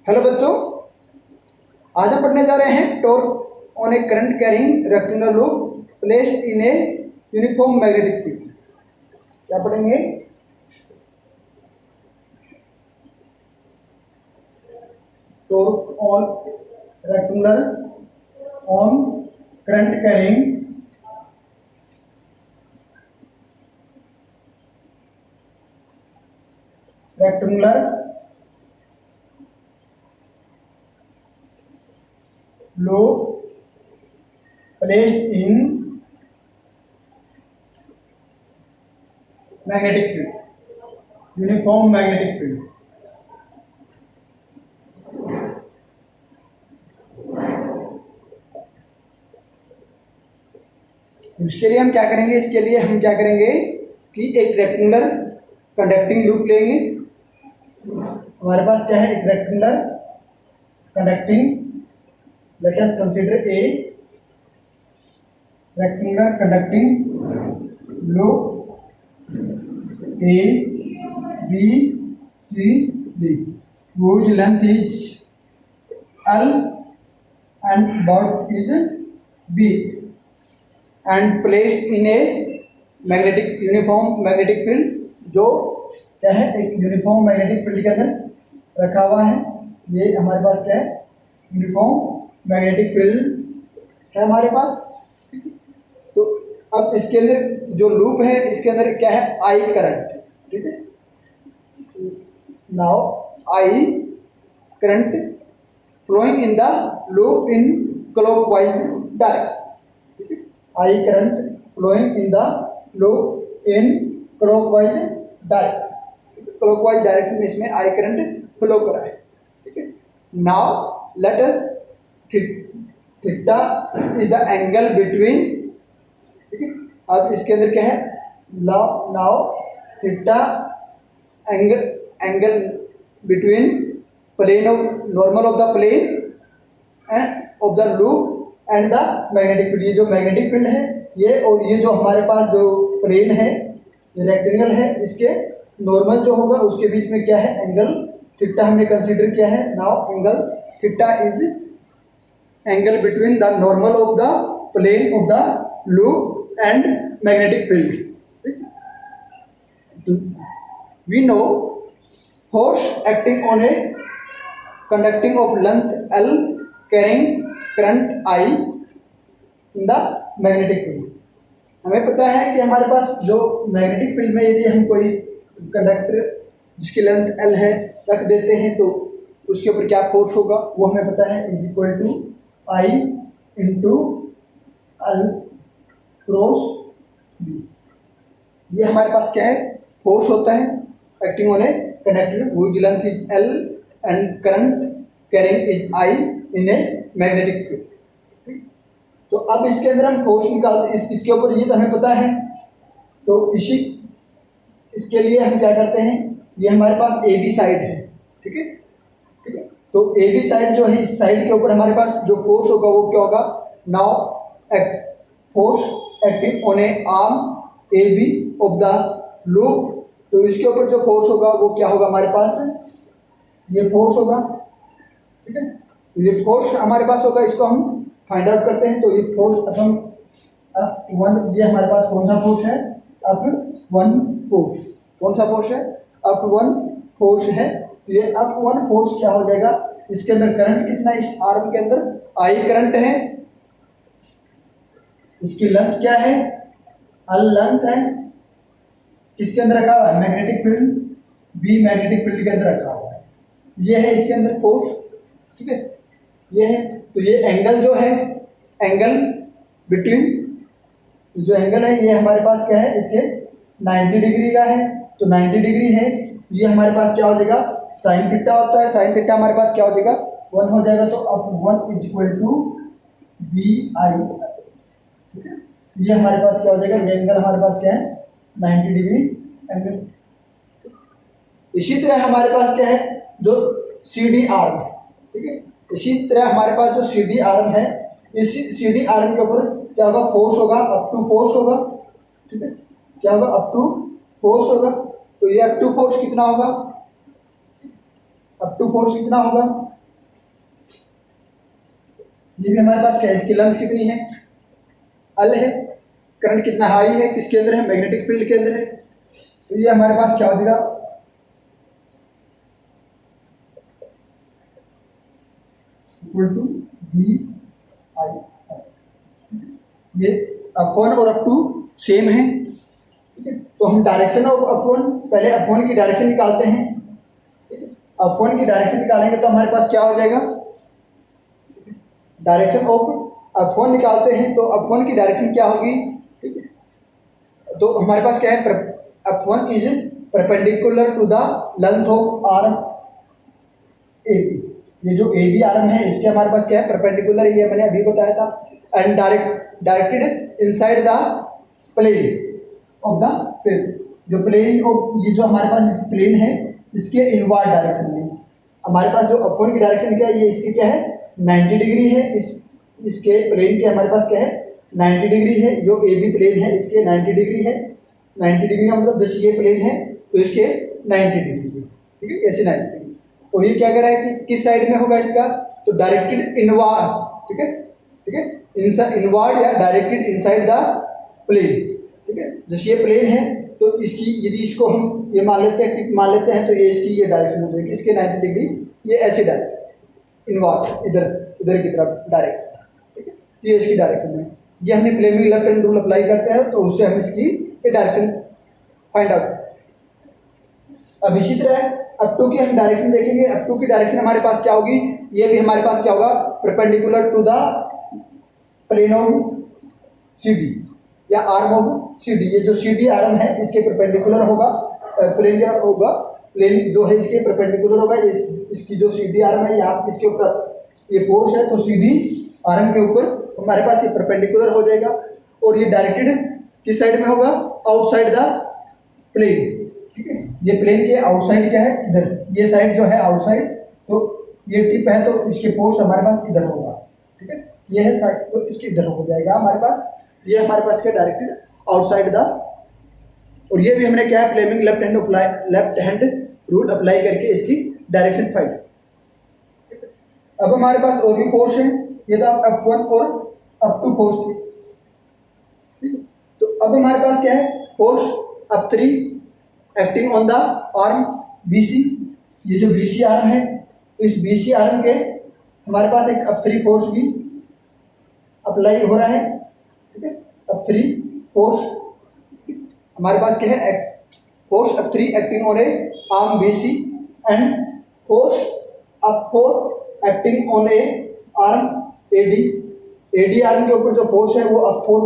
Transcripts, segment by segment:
Hello बच्चों, आज हम पढ़ने जा रहे हैं torque on a current carrying rectangular loop placed in a uniform magnetic field. क्या पढ़ेंगे? Torque on rectangular on current carrying rectangular loop placed in magnetic field, uniform magnetic field। इसके लिए हम क्या करेंगे? इसके लिए हम क्या करेंगे कि एक रेक्टेंगुलर कंडक्टिंग लूप लेंगे। हमारे पास क्या है? एक rectangular conducting, let us consider a rectangular conducting loop A, B, C, D, whose length is L and breadth is B, and placed in a magnetic uniform magnetic field, जो क्या है? एक यूनिफॉर्म मैग्नेटिक फील्ड के अंदर रखा हुआ है। ये हमारे पास क्या है? यूनिफॉर्म मैग्नेटिक फील्ड है हमारे पास। तो अब इसके अंदर जो लूप है, इसके अंदर क्या है? I current. ठीक है, now I current flowing in the loop in clockwise direction. ठीक है, I current flowing in the loop in clockwise direction. Clockwise direction में इसमें आई करंट फ्लो करा है। ठीक है, now let us theta is the angle between. ठीक है, अब इसके अंदर क्या है? Now theta angle between plane of normal of the plane and of the loop and the magnetic field. ये जो मैग्नेटिक फील्ड है ये, और ये जो हमारे पास जो प्लेन है, ये रेक्टेंगल है, इसके नॉर्मल जो होगा उसके बीच में क्या है? एंगल थीटा हमने कंसीडर किया है। Now angle theta is angle between the normal of the plane of the loop and magnetic field। We know force acting on a conducting of length L carrying current I in the magnetic field। हमें पता है कि हमारे पास जो magnetic field में यदि हम कोई कंडक्टर जिसकी लेंथ L है रख देते हैं तो उसके ऊपर क्या फोर्स होगा वो हमें पता है, is equal to I into L cross B। ये हमारे पास क्या है? फोर्स होता है acting on a conductor which length is L and current carrying is I in a magnetic field. तो अब इसके अंदर हम फोर्स निकालते हैं इसके ऊपर, ये तो हमें पता है। तो इसके लिए हम क्या करते हैं? ये हमारे पास ए बी साइड है। ठीक है, तो ए बी साइड जो है, इस साइड के ऊपर हमारे पास जो फोर्स होगा वो क्या होगा? Now force acting on a arm A B of the loop. तो इसके ऊपर जो फोर्स होगा वो क्या होगा हमारे पास? ये फोर्स होगा। ठीक है, तो ये फोर्स हमारे पास होगा, इसको हम फाइंड आउट करते हैं। तो ये फोर्स वन, ये हमारे पास कौन सा फोर्स है? Up one force. कौन सा फोर्स है? अप वन फोर्स है। ये अप वन फोर्स क्या हो जाएगा? इसके अंदर करंट कितना? इस आर्म के अंदर आई करंट है। इसकी लेंथ क्या है? एल लेंथ है। किसके अंदर रखा हुआ है? Magnetic field B, magnetic field के अंदर रखा हुआ है। ये है इसके अंदर फोर्स। ठीक है, ये है। तो ये एंगल जो है, एंगल बिटवीन, जो एंगल है ये हमारे पास क्या है? इसके 90 डिग्री का है। तो 90 डिग्री है, ये हमारे पास क्या हो जाएगा? साइन थीटा होता है। साइन थीटा हमारे पास क्या हो जाएगा? 1 हो जाएगा। तो अब 1 is equal to B I. ठीक है, ये हमारे पास क्या हो जाएगा? ये एंगल हमारे पास क्या है? 90 डिग्री एंगल। इसी तरह हमारे पास क्या है? जो सी डी आर्म। ठीक है, इसी तरह हमारे पास जो सी डी आर्म है, इस सी डी आर्म के ऊपर क्या होगा? फोर्स होगा, अप टू फोर्स होगा। ठीक है, क्या होगा? अप टू फोर्स होगा। तो ये अप टू फोर्स कितना होगा? अप टू फोर्स कितना होगा? ये भी हमारे पास क्या है, इसकी लेंथ कितनी है, एल है। करंट कितना हाई है, किसके अंदर है, मैग्नेटिक फील्ड के अंदर है। तो ये हमारे पास क्या हो जाएगा, इक्वल टू वी आई। ये अपवन और अप टू सेम है, ठीक है। तो हम डायरेक्शन ऑफ अपवन, पहले अपवन की डायरेक्शन निकालते हैं, ठीक है। अपवन की डायरेक्शन निकालेंगे तो हमारे पास क्या हो जाएगा, डायरेक्शन ऑफ अपवन निकालते हैं तो अपवन की डायरेक्शन क्या होगी, ठीक है। तो हमारे पास क्या है, अपवन is perpendicular to the length of arm A B. ये जो ए बी आर्म है इसके हमारे पास क्या है, परपेंडिकुलर, ये मैंने अभी बताया था। And directed inside the plane of the paper. जो प्लेन ऑफ, ये जो हमारे पास प्लेन है इसके इनवर्ड डायरेक्शन में हमारे पास जो अपवन की डायरेक्शन क्या है, ये इसकी क्या है 90 डिग्री है। इसके प्लेन के हमारे पास क्या है 90 डिग्री है। जो ए बी प्लेन है इसके 90 डिग्री है। 90 डिग्री का मतलब जैसे ये प्लेन है तो इसके 90 डिग्री है, ठीक है, ऐसे 90 डिग्री। और ये क्या कह रहा है कि किस साइड में होगा इसका, तो डायरेक्टेड इनवर्ड, ठीक है, ठीक है, इनवर्ड या डायरेक्टेड इनसाइड द प्लेन, ठीक है। जैसे ये प्लेन है तो इसकी यदि इसको हम ये मान लेते हैं, टिप मान लेते हैं, तो ये इसकी ये डायरेक्शन हो जाएगी, इसके 90 डिग्री, ये ऐसे डायरेक्शन इनवर्ड, इधर इधर की तरफ डायरेक्शन, ठीक है। ये इसकी डायरेक्शन है। ये हमने Fleming left hand rule apply करते हैं तो उससे हम इसकी ये डायरेक्शन फाइंड आउट। अब इसी तरह अप टू की हम डायरेक्शन देखेंगे। अप टू की डायरेक्शन हमारे पास क्या होगी, ये भी हमारे पास क्या होगा, perpendicular to the plane of CD या आर्म ऑफ CD। ये जो CD आर्म है इसके परपेंडिकुलर होगा, प्लेन का होगा, प्लेन जो है इसके परपेंडिकुलर होगा। इसकी जो CD आर्म है यहाँ इसके ऊपर ये फोर्स है तो CD आर्म के ऊपर हमारे पास ये परपेंडिकुलर हो जाएगा। और ये डायरेक्टेड किस साइड में होगा, आउटसाइड द प्लेन, ठीक है। ये प्लेन के आउटसाइड क्या है, इधर, ये साइड जो है आउटसाइड, तो ये टिप है तो इसके फोर्स हमारे पास इधर होगा, ठीक है। ये है साइड तो इसके इधर हो जाएगा हमारे पास, ये हमारे पास क्या डायरेक्टेड आउटसाइड द। और ये भी हमने क्या है, Fleming left hand rule apply करके इसकी डायरेक्शन फाइंड। अब हमारे पास और भी फोर्स है, ये तो F1 और अप टू फोर्स थी, ठीक है। तो अब हमारे पास क्या है, force F3 acting on the arm BC। ये जो BC आर्म है तो इस BC आर्म के हमारे पास एक F3 फोर्स भी अप्लाई हो रहा है, ठीक है। F3 फोर्स हमारे पास क्या है, force F3 acting on a arm BC and force F4 acting on a arm AD। AD arm के ऊपर जो फोर्स है वो F4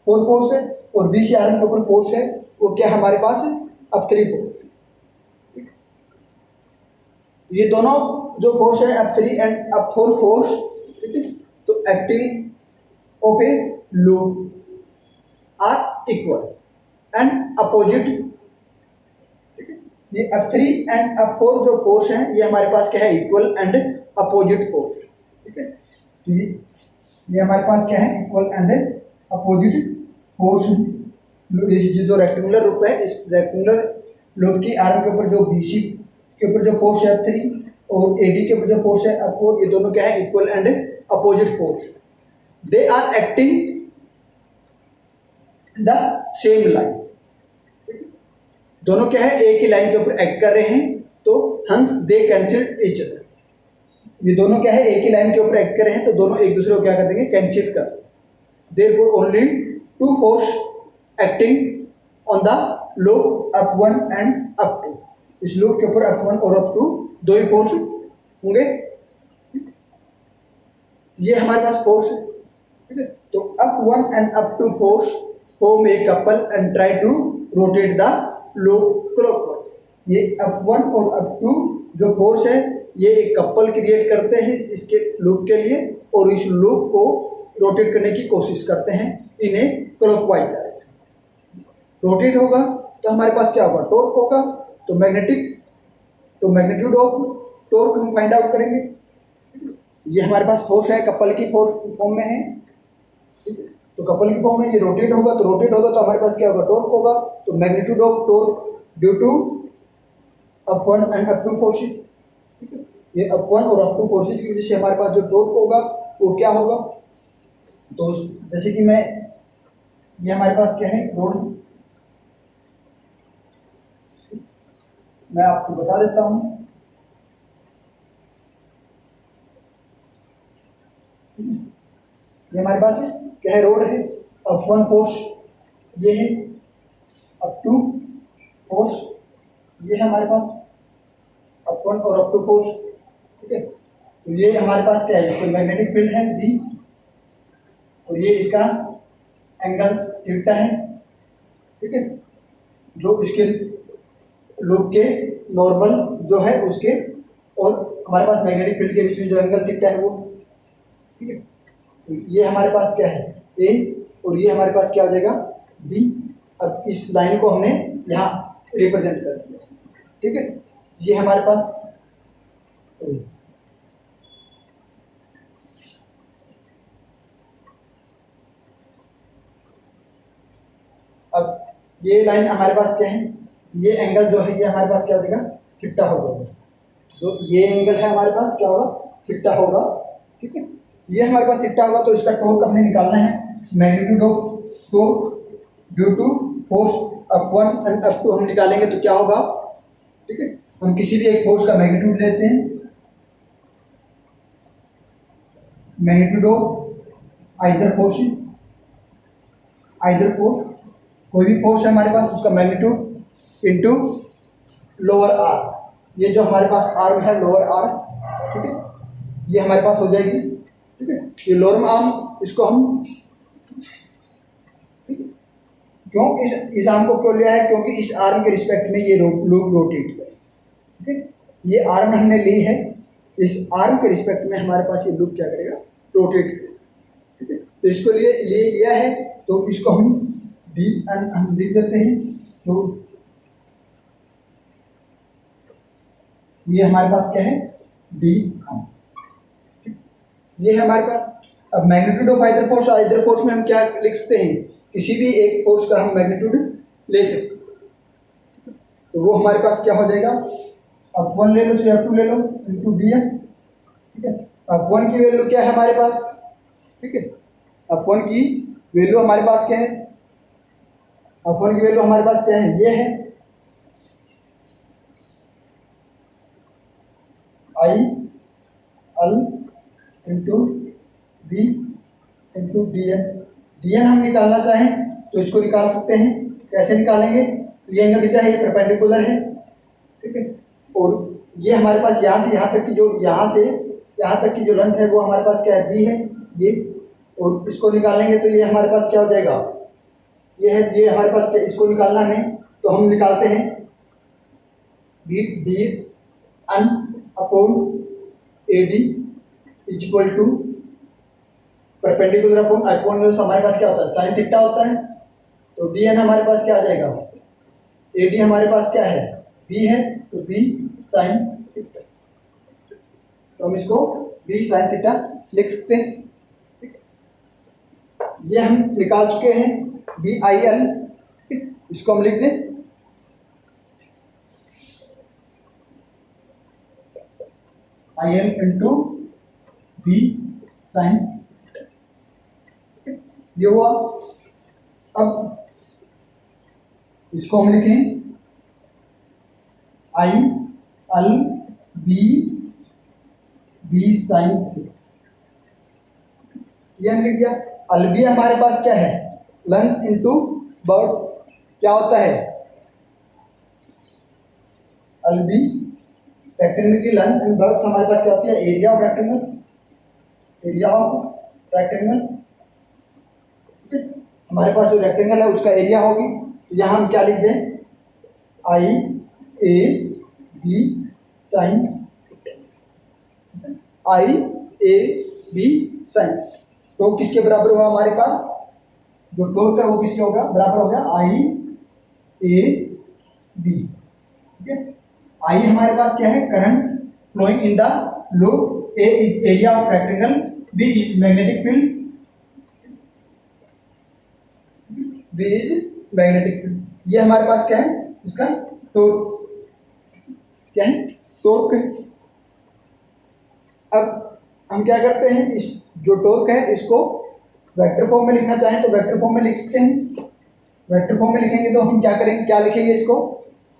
फोर्स है और BC आर्म के ऊपर फोर्स है वो क्या हमारे पास है, F3 फोर्स। ये दोनों जो फोर्स है F3 एंड F4 फोर्स, ठीक है, तो acting of a loop are equal and opposite, ठीक है। ये F3 एंड F4 जो फोर्स है ये हमारे पास क्या है, इक्वल एंड अपोजिट फोर्स, ठीक है। तो ये हमारे पास क्या है, इक्वल एंड अपोजिट फोर्स। जो रेक्टेंगुलर लूप है इस रेक्टेंगुलर लूप की आर्म के ऊपर जो BC के ऊपर जो फोर्स है F3 और AD के ऊपर जो फोर्स है F4, ये दोनों क्या है, equal and opposite force. They are acting the same line, दोनों क्या है, एक ही लाइन के ऊपर एक्ट कर रहे हैं, तो हंस दे कैंसिल ईच अदर। ये दोनों क्या है, एक ही लाइन के ऊपर एक्ट कर रहे हैं तो दोनों एक दूसरे को क्या कर देंगे, कैंसिल कर। Therefore only two force acting on the loop F1 and F2। इस लूप के ऊपर F1 और F2 दो ही फोर्स होंगे। ये हमारे पास फोर्स है, ठीक है। तो F1 and F2 force form a couple and try to rotate the loop clockwise. ये F1 और F2 जो फोर्स है ये एक कपल क्रिएट करते हैं इसके लूप के लिए और इस लूप को रोटेट करने की कोशिश करते हैं in A clockwise direction. Rotate होगा तो हमारे पास क्या होगा, टॉर्क होगा। तो मैग्नीट्यूड ऑफ टॉर्क हम फाइंड आउट करेंगे। ये हमारे पास फोर्स है, कपल की फोर्स फॉर्म में है, ठीक है। तो कपल की फॉर्म में ये रोटेट होगा तो हमारे पास क्या होगा, टॉर्क होगा। तो magnitude of torque due to F1 and F2 forces, ठीक है। ये F1 और F2 फोर्सेस की वजह से हमारे पास जो टॉर्क होगा वो क्या होगा। तो जैसे कि ये हमारे पास क्या है, रोड, मैं आपको बता देता हूँ। ये हमारे पास क्या है, रोड है। अप वन फोर्स ये है, अप टू फोर्स ये है हमारे पास, अप वन और अप टू फोर्स, ठीक है। तो ये हमारे पास क्या है, इसको मैग्नेटिक फील्ड है बी, और ये इसका एंगल थीटा है, ठीक है। जो इसके लूप के नॉर्मल जो है उसके और हमारे पास मैग्नेटिक फील्ड के बीच में जो एंगल थीटा है वो, ठीक है। तो ये हमारे पास क्या है ए, और ये हमारे पास क्या हो जाएगा बी। अब इस लाइन को हमने यहाँ रिप्रेजेंट कर दिया, ठीक है। ये हमारे पास A। अब ये लाइन हमारे पास क्या है, ये एंगल जो है ये हमारे पास क्या हो जाएगा, थीटा हो जाएगा। जो ये एंगल है हमारे पास क्या होगा, थीटा होगा, ठीक है। ये हमारे पास थीटा होगा, तो इसका टॉर्क हमने निकालना है, magnitude of torque due to force F one and F two हम निकालेंगे तो क्या होगा, ठीक है। हम किसी भी एक फोर्स का मैग्नीट्यूड लेते हैं, मैग्नीट्यूड ऑफ आइदर फोर्स, कोई भी फोर्स है हमारे पास उसका मैग्नीट्यूड इनटू लोअर आर, ये जो हमारे पास आर्म है लोअर आर, ठीक है, ये हमारे पास हो जाएगी, ठीक है। ये लोअर आर्म, इसको हम, ठीक है, क्यों इस आर्म को क्यों लिया है, क्योंकि इस आर्म के रिस्पेक्ट में ये लूप रोटेट करे, ठीक है। ये आर्म हमने ली है, इस आर्म के रिस्पेक्ट में हमारे पास ये लूप क्या करेगा, रोटेट करेगा, ठीक है। तो इसको लिए लिया है, तो इसको हम डी एन हम लिख देते हैं। तो ये हमारे पास क्या है, डी एन, ये है हमारे पास। अब मैग्नीट्यूड ऑफ आइदर फोर्स में हम क्या लिख सकते हैं, किसी भी एक फोर्स का हम मैग्नीट्यूड ले सकते हैं, तो वो हमारे पास क्या हो जाएगा, अब वन ले लो चाहे F2 ले लो इंटू डी एन, ठीक है। अब वन की वैल्यू क्या है हमारे पास, ठीक है। अब वन की वैल्यू हमारे पास क्या है, अब वन की वैल्यू हमारे पास क्या है, ये है I L into B into D N. D N हम निकालना चाहें तो इसको निकाल सकते हैं, कैसे निकालेंगे, तो ये एंगल थीटा है, ये परपेंडिकुलर है, ठीक है। और ये हमारे पास यहाँ से यहाँ तक की जो यहाँ से यहाँ तक की जो लेंथ है वो हमारे पास क्या है, बी है ये, और इसको निकालेंगे तो ये हमारे पास क्या हो जाएगा, ये है, ये हमारे पास क्या, इसको निकालना है तो हम निकालते हैं B D N upon A D is equal to perpendicular upon hypotenuse, हमारे पास क्या होता है, साइन थीटा होता है। तो डी एन हमारे पास क्या आ जाएगा, ए डी हमारे पास क्या है, बी है, तो बी साइन थीटा, तो हम इसको बी साइन थीटा लिख सकते हैं, ठीक है। ये हम निकाल चुके हैं बी आई एल, इसको हम लिख दें I L into B sine, ये हुआ। अब इसको हम लिखें I L B B sine theta, ये हम लिख दिया। एल बी हमारे पास क्या है, लेंथ इंटू बर्थ, क्या होता है एल बी, रेक्टेंगल की लेंथ एंड बर्थ हमारे पास क्या होती है, area of rectangle, area of rectangle, ठीक है। हमारे पास जो रेक्टेंगल है उसका एरिया होगी, तो यहाँ हम क्या लिख दें, I A B sine, I A B sine, तो किसके बराबर हुआ हमारे पास, जो टॉर्क है वो किसके होगा, बराबर हो गया आई ए बी, ठीक है। आई हमारे पास क्या है, current flowing in the loop, A is area of rectangle, B is magnetic field, B is magnetic field, ये हमारे पास क्या है, इसका टॉर्क, क्या है, टॉर्क है। अब हम क्या करते हैं, इस जो टॉर्क है इसको वेक्टर फॉर्म में लिखना चाहें तो वेक्टर फॉर्म में लिख सकते हैं। वेक्टर फॉर्म में लिखेंगे तो हम क्या करेंगे, क्या लिखेंगे इसको,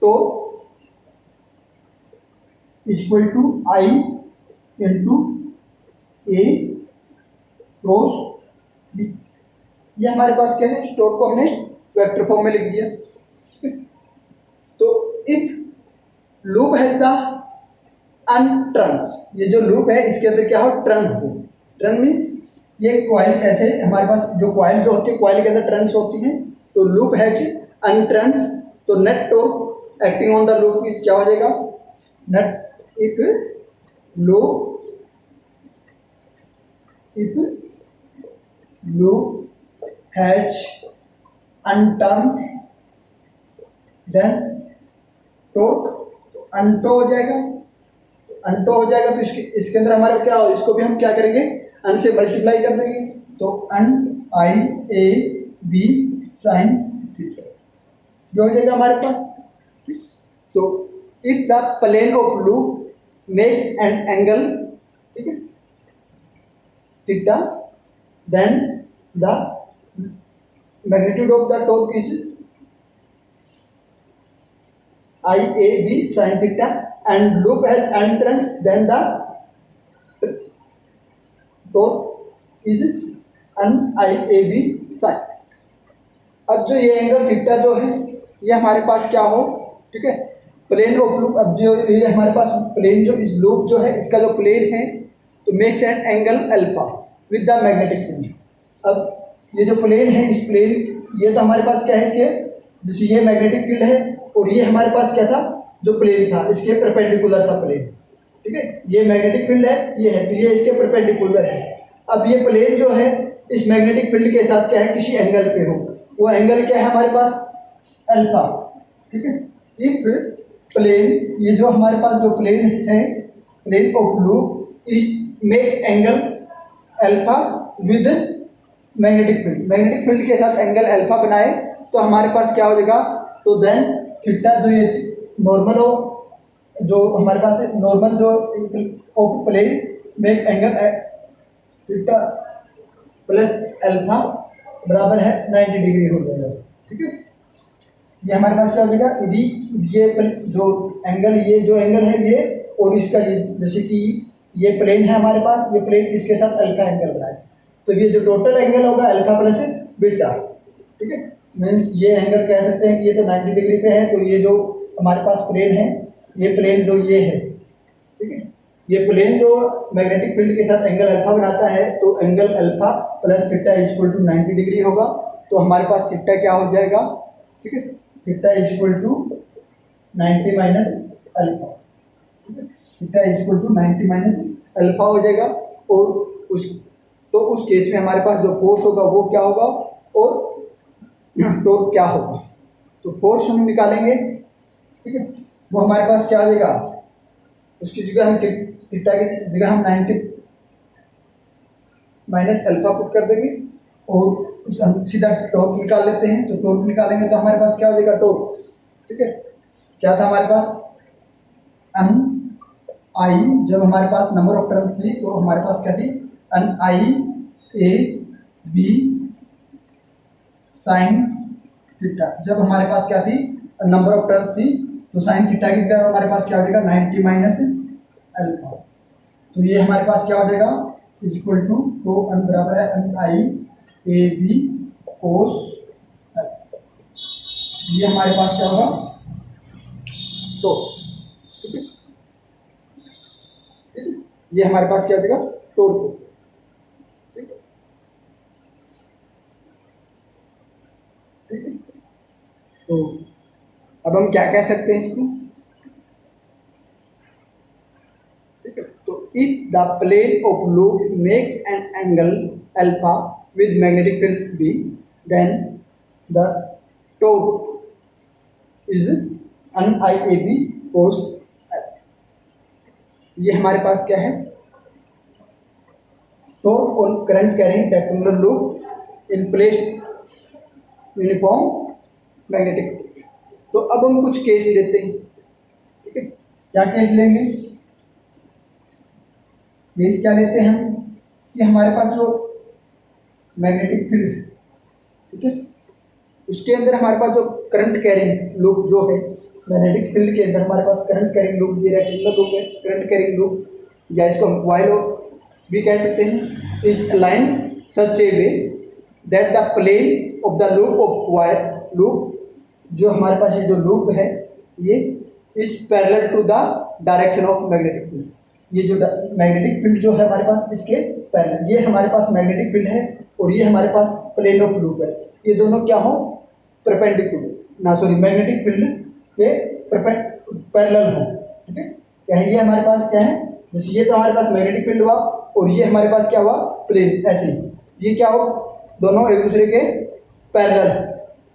torque equal to I into A cross B. ये हमारे पास क्या है, टॉर्क को हमने वेक्टर फॉर्म में लिख दिया। तो इफ लूप हैज द अनटर्न्स, ये जो लूप है इसके अंदर क्या हो, टर्न हो। टर्न मीन्स ये कॉइल, ऐसे हमारे पास जो कॉइल जो होती है, कॉइल के अंदर टर्न्स होती हैं। तो लूप हैज अनटर्न्स, तो net torque acting on the loop क्या हो जाएगा, net if loop has N turns then torque N tau हो जाएगा। अनटो हो जाएगा तो इसके अंदर हमारे क्या हो, इसको भी हम क्या करेंगे, अन से मल्टीप्लाई कर देंगे। तो N I A B sine theta जो हो जाएगा हमारे पास। तो if the plane of loop makes an angle, ठीक है, theta, then the magnitude of the torque is I A B sin theta and loop has entrance, then the torque is an I A B sin। अब जो ये angle theta जो है ये हमारे पास क्या हो, ठीक है, प्लेन ऑफ लूप। अब जो ये हमारे पास प्लेन, जो इस लूप जो है इसका जो प्लेन है, तो makes an angle alpha with the magnetic field. अब ये जो प्लेन है, इस प्लेन, ये तो हमारे पास क्या है, इसके जैसे ये मैग्नेटिक फील्ड है और ये हमारे पास क्या था, जो प्लेन था इसके परपेंडिकुलर था प्लेन, ठीक है, ये मैग्नेटिक फील्ड है, ये है, तो ये इसके परपेंडिकुलर है। अब ये प्लेन जो है इस मैग्नेटिक फील्ड के साथ क्या है, किसी एंगल पे हो, वो एंगल क्या है हमारे पास, अल्फा, ठीक है। इफ प्लेन, ये जो हमारे पास जो प्लेन है, plane of loop make angle alpha with magnetic field, magnetic field के साथ एंगल अल्फा बनाए तो हमारे पास क्या हो जाएगा, तो देन थीटा जो ये नॉर्मल हो, जो हमारे पास नॉर्मल जो of plane make angle theta plus alpha बराबर है 90 डिग्री हो जाएगा, ठीक है। ये हमारे पास क्या हो जाएगा, यदि ये जो एंगल, ये जो एंगल है ये और इसका ये, जैसे कि ये प्लेन है हमारे पास, ये प्लेन इसके साथ अल्फा एंगल बनाए, तो ये जो टोटल एंगल होगा अल्फा प्लस बीटा, ठीक है। मीन्स ये एंगल कह सकते हैं कि ये तो 90 डिग्री पे है, तो ये जो हमारे पास प्लेन है, ये प्लेन जो ये है, ठीक है, ये प्लेन जो मैग्नेटिक फील्ड के साथ एंगल अल्फा बनाता है, तो angle alpha plus theta equal to 90 degree होगा। तो हमारे पास थीटा क्या हो जाएगा, ठीक है, theta equal to 90 minus alpha, ठीक है, theta equal to 90 minus alpha हो जाएगा। और उस केस में हमारे पास जो फोर्स होगा वो क्या होगा और टॉर्क क्या होगा, तो फोर्स हम निकालेंगे, ठीक है, वो हमारे पास क्या आ जाएगा, उसकी जगह हम थीटा की जगह हम 90 माइनस अल्फा पुट कर देंगे और हम सीधा टॉर्क निकाल लेते हैं। तो टॉर्क निकालेंगे तो हमारे पास क्या हो जाएगा, टॉर्क, ठीक है, क्या था हमारे पास, एन आई, जब हमारे पास नंबर ऑफ टर्न्स थी तो हमारे पास क्या थी, N I A B sine theta. जब हमारे पास क्या थी, नंबर ऑफ टर्न्स थी, तो साइन थीटा की जगह हमारे पास क्या हो जाएगा, 90 माइनस अल्फा। तो ये हमारे पास क्या हो जाएगा, इक्वल टू, तो एन बराबर है N I A B cos, ये हमारे पास क्या होगा, तो ठीक है, ये हमारे पास क्या हो जाएगा, टॉर्क, ठीक है, ठीक है। तो अब हम क्या कह सकते हैं इसको, ठीक है। तो if the plane of loop makes an angle alpha with magnetic field B, then the torque is N I A B cos. ये हमारे पास क्या है, torque on current carrying rectangular loop in place uniform magnetic field. तो अब हम कुछ case लेते हैं, ठीक है, क्या केस लेंगे, केस क्या लेते हैं हम, ये हमारे पास जो मैग्नेटिक फील्ड है, ठीक है, उसके अंदर हमारे पास जो करंट कैरिंग लूप जो है, मैग्नेटिक फील्ड के अंदर हमारे पास करंट कैरिंग लूप, ये रेक्टेंगुलर लूप है, करंट कैरिंग लूप, या इसको हम वाइल भी कह सकते हैं, is align such a way that the plane of the loop of wire loop, जो हमारे पास ये जो लूप है ये is parallel to the direction of magnetic field. ये जो मैग्नेटिक फील्ड जो है हमारे पास इसके पैरेलल, ये हमारे पास मैग्नेटिक फील्ड है और ये हमारे पास प्लेन ऑफ लूप है, ये दोनों क्या हो, परपेंडिकुलर ना, सॉरी, मैग्नेटिक फील्ड के पैरेलल हो, ठीक है। क्या है ये हमारे पास, क्या है, जैसे ये तो हमारे पास मैग्नेटिक फील्ड हुआ और ये हमारे पास क्या हुआ, प्लेन, ऐसे ही ये क्या हो, दोनों एक दूसरे के पैरेलल,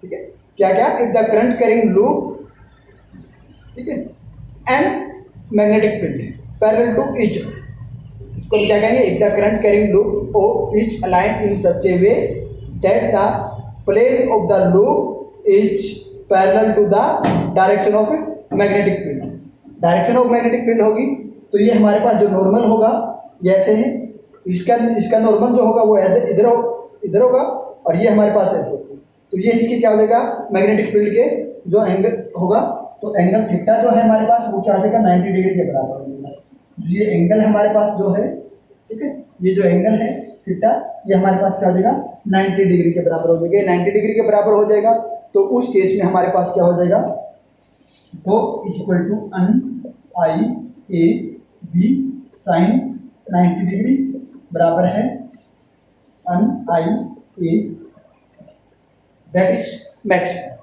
ठीक है। क्या क्या, if the current carrying loop, ठीक है, and magnetic field parallel to each, इसको क्या कहेंगे, if the current carrying loop of each align in such a way that the plane of the loop is parallel to the direction of magnetic field. Direction of magnetic field होगी तो ये हमारे पास जो normal होगा ये ऐसे है, इसका नॉर्मल जो होगा वो इधर होगा और ये हमारे पास ऐसे, तो ये इसकी क्या हो जाएगा, मैग्नेटिक फील्ड के जो एंगल होगा, तो एंगल थीटा जो है हमारे पास वो क्या हो जाएगा, 90 डिग्री के बराबर हो जाएगा। ये एंगल हमारे पास जो है, ठीक है, ये जो एंगल है थीटा, ये हमारे पास क्या हो जाएगा, 90 डिग्री के बराबर हो जाएगा। 90 डिग्री के बराबर हो जाएगा तो उस केस में हमारे पास क्या हो जाएगा, तो equal to N I A B sine 90 degree बराबर है N I A, that is maximum,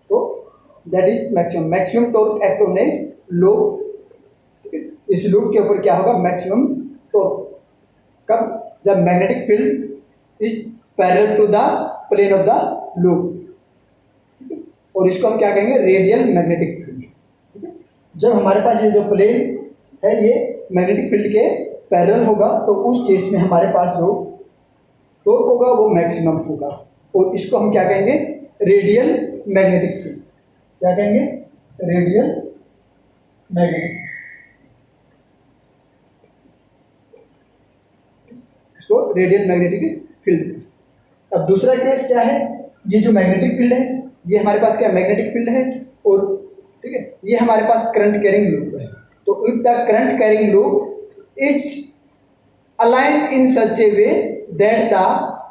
तो that is maximum, maximum torque act on a loop, इस लूप के ऊपर क्या होगा, मैक्सिमम टॉर्क, कब, जब magnetic field is parallel to the plane of the loop, और इसको हम क्या कहेंगे, रेडियल मैग्नेटिक फील्ड, ठीक है। जब हमारे पास ये जो प्लेन है ये मैग्नेटिक फील्ड के पैरेलल होगा तो उस केस में हमारे पास जो टॉर्क होगा वो मैक्सिमम होगा, और इसको हम क्या कहेंगे, रेडियल मैग्नेटिक फील्ड, क्या कहेंगे, रेडियल मैग्नेटिक, इसको रेडियल मैग्नेटिक फील्ड। अब दूसरा केस क्या है, ये जो मैग्नेटिक फील्ड है ये हमारे पास क्या, मैग्नेटिक फील्ड है, और ठीक है, ये हमारे पास करंट कैरिंग लूप है, तो if the current carrying loop is aligned in such a way that the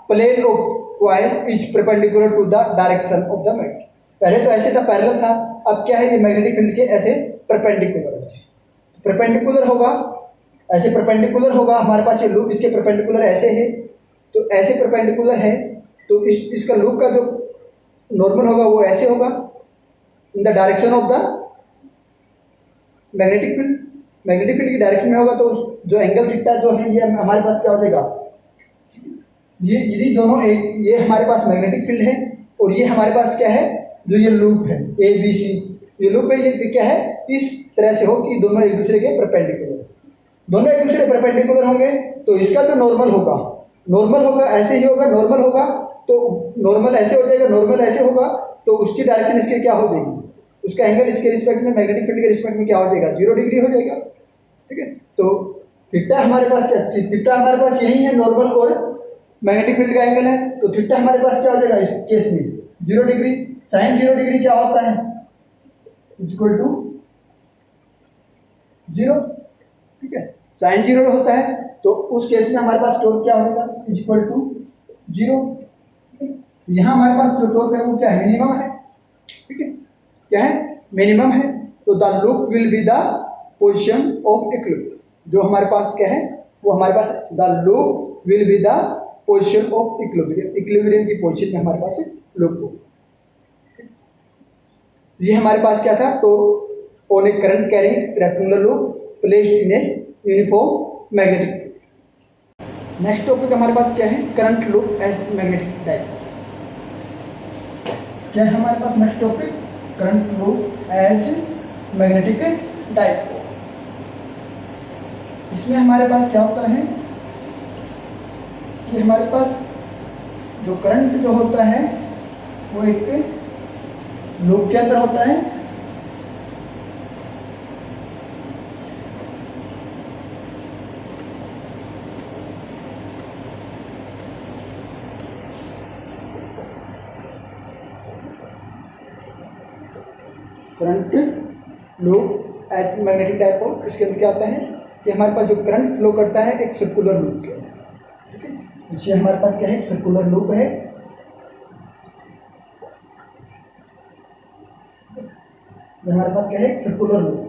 plane of wire is perpendicular to the direction of the magnet, पहले तो ऐसे था, पैरेलल था, अब क्या है, ये मैग्नेटिक फील्ड के ऐसे परपेंडिकुलर है, परपेंडिकुलर होगा, ऐसे परपेंडिकुलर होगा हमारे पास ये लूप, इसके परपेंडिकुलर ऐसे है, तो ऐसे परपेंडिकुलर है तो इसका लूप का जो नॉर्मल होगा वो ऐसे होगा in the direction of the magnetic field, magnetic field की डायरेक्शन में होगा, तो जो एंगल थीटा जो है ये हमारे पास क्या हो जाएगा, ये दोनों एक, ये हमारे पास मैग्नेटिक फील्ड है और ये हमारे पास क्या है, जो ये लूप है ए बी सी, ये लूप है, ये क्या है, इस तरह से हो कि दोनों एक दूसरे के परपेंडिकुलर, दोनों एक दूसरे परपेंडिकुलर होंगे, तो इसका जो नॉर्मल होगा ऐसे ही होगा, नॉर्मल होगा तो नॉर्मल ऐसे हो जाएगा, नॉर्मल ऐसे होगा तो उसकी डायरेक्शन इसके क्या हो जाएगी, उसका एंगल इसके रिस्पेक्ट में, मैग्नेटिक फील्ड के रिस्पेक्ट में क्या हो जाएगा, 0 डिग्री हो जाएगा, ठीक है। तो थीटा हमारे पास क्या, थीटा हमारे पास यही है, नॉर्मल और मैग्नेटिक फील्ड का एंगल है, तो थीटा हमारे पास क्या हो जाएगा इस केस में, 0 डिग्री, साइन 0 डिग्री क्या होता है, इक्वल टू 0, ठीक है, साइन 0 होता है, तो उस केस में हमारे पास टॉर्क क्या होगा, इक्वल टू 0, यहाँ हमारे पास जो टॉर्क है वो क्या है, मिनिमम है, ठीक है, क्या है, मिनिमम है, तो the loop will be the position of equilibrium, जो हमारे पास क्या है वो हमारे पास the loop will be the position of equilibrium, equilibrium की पोजीशन में हमारे पास लूप हो, ये हमारे पास क्या था, तो on a current carrying rectangular loop placed in a uniform magnetic field. Next topic हमारे पास क्या है, current loop as magnetic dipole. क्या है हमारे पास next topic, current loop as magnetic dipole. इसमें हमारे पास क्या होता है कि हमारे पास जो करंट जो होता है वो एक लूप के अंदर होता है, current loop as magnetic dipole. इसके अंदर क्या होता है कि हमारे पास जो करंट फ्लो करता है एक सर्कुलर लूप के अंदर, ठीक है। इसलिए हमारे पास क्या है, सर्कुलर लूप है। हमारे पास क्या है, सर्कुलर लूप।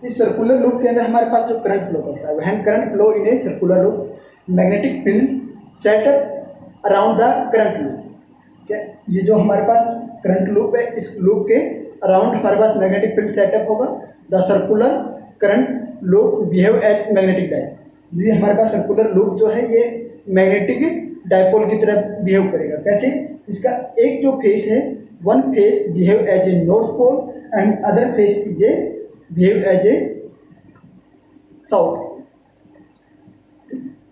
इस सर्कुलर लूप के अंदर हमारे पास जो करंट फ्लो करता है, when current flow in a circular loop, magnetic field set up around the current loop. क्या ये जो हमारे पास करंट लूप है, इस लूप के अराउंड हमारे पास मैग्नेटिक फील्ड सेटअप होगा। The circular current loop behave as magnetic dipole. ये हमारे पास सर्कुलर लूप जो है ये मैग्नेटिक डायपोल की तरह बिहेव करेगा। कैसे, इसका एक जो फेस है, one face behave as a north pole and other face is a behave as a south.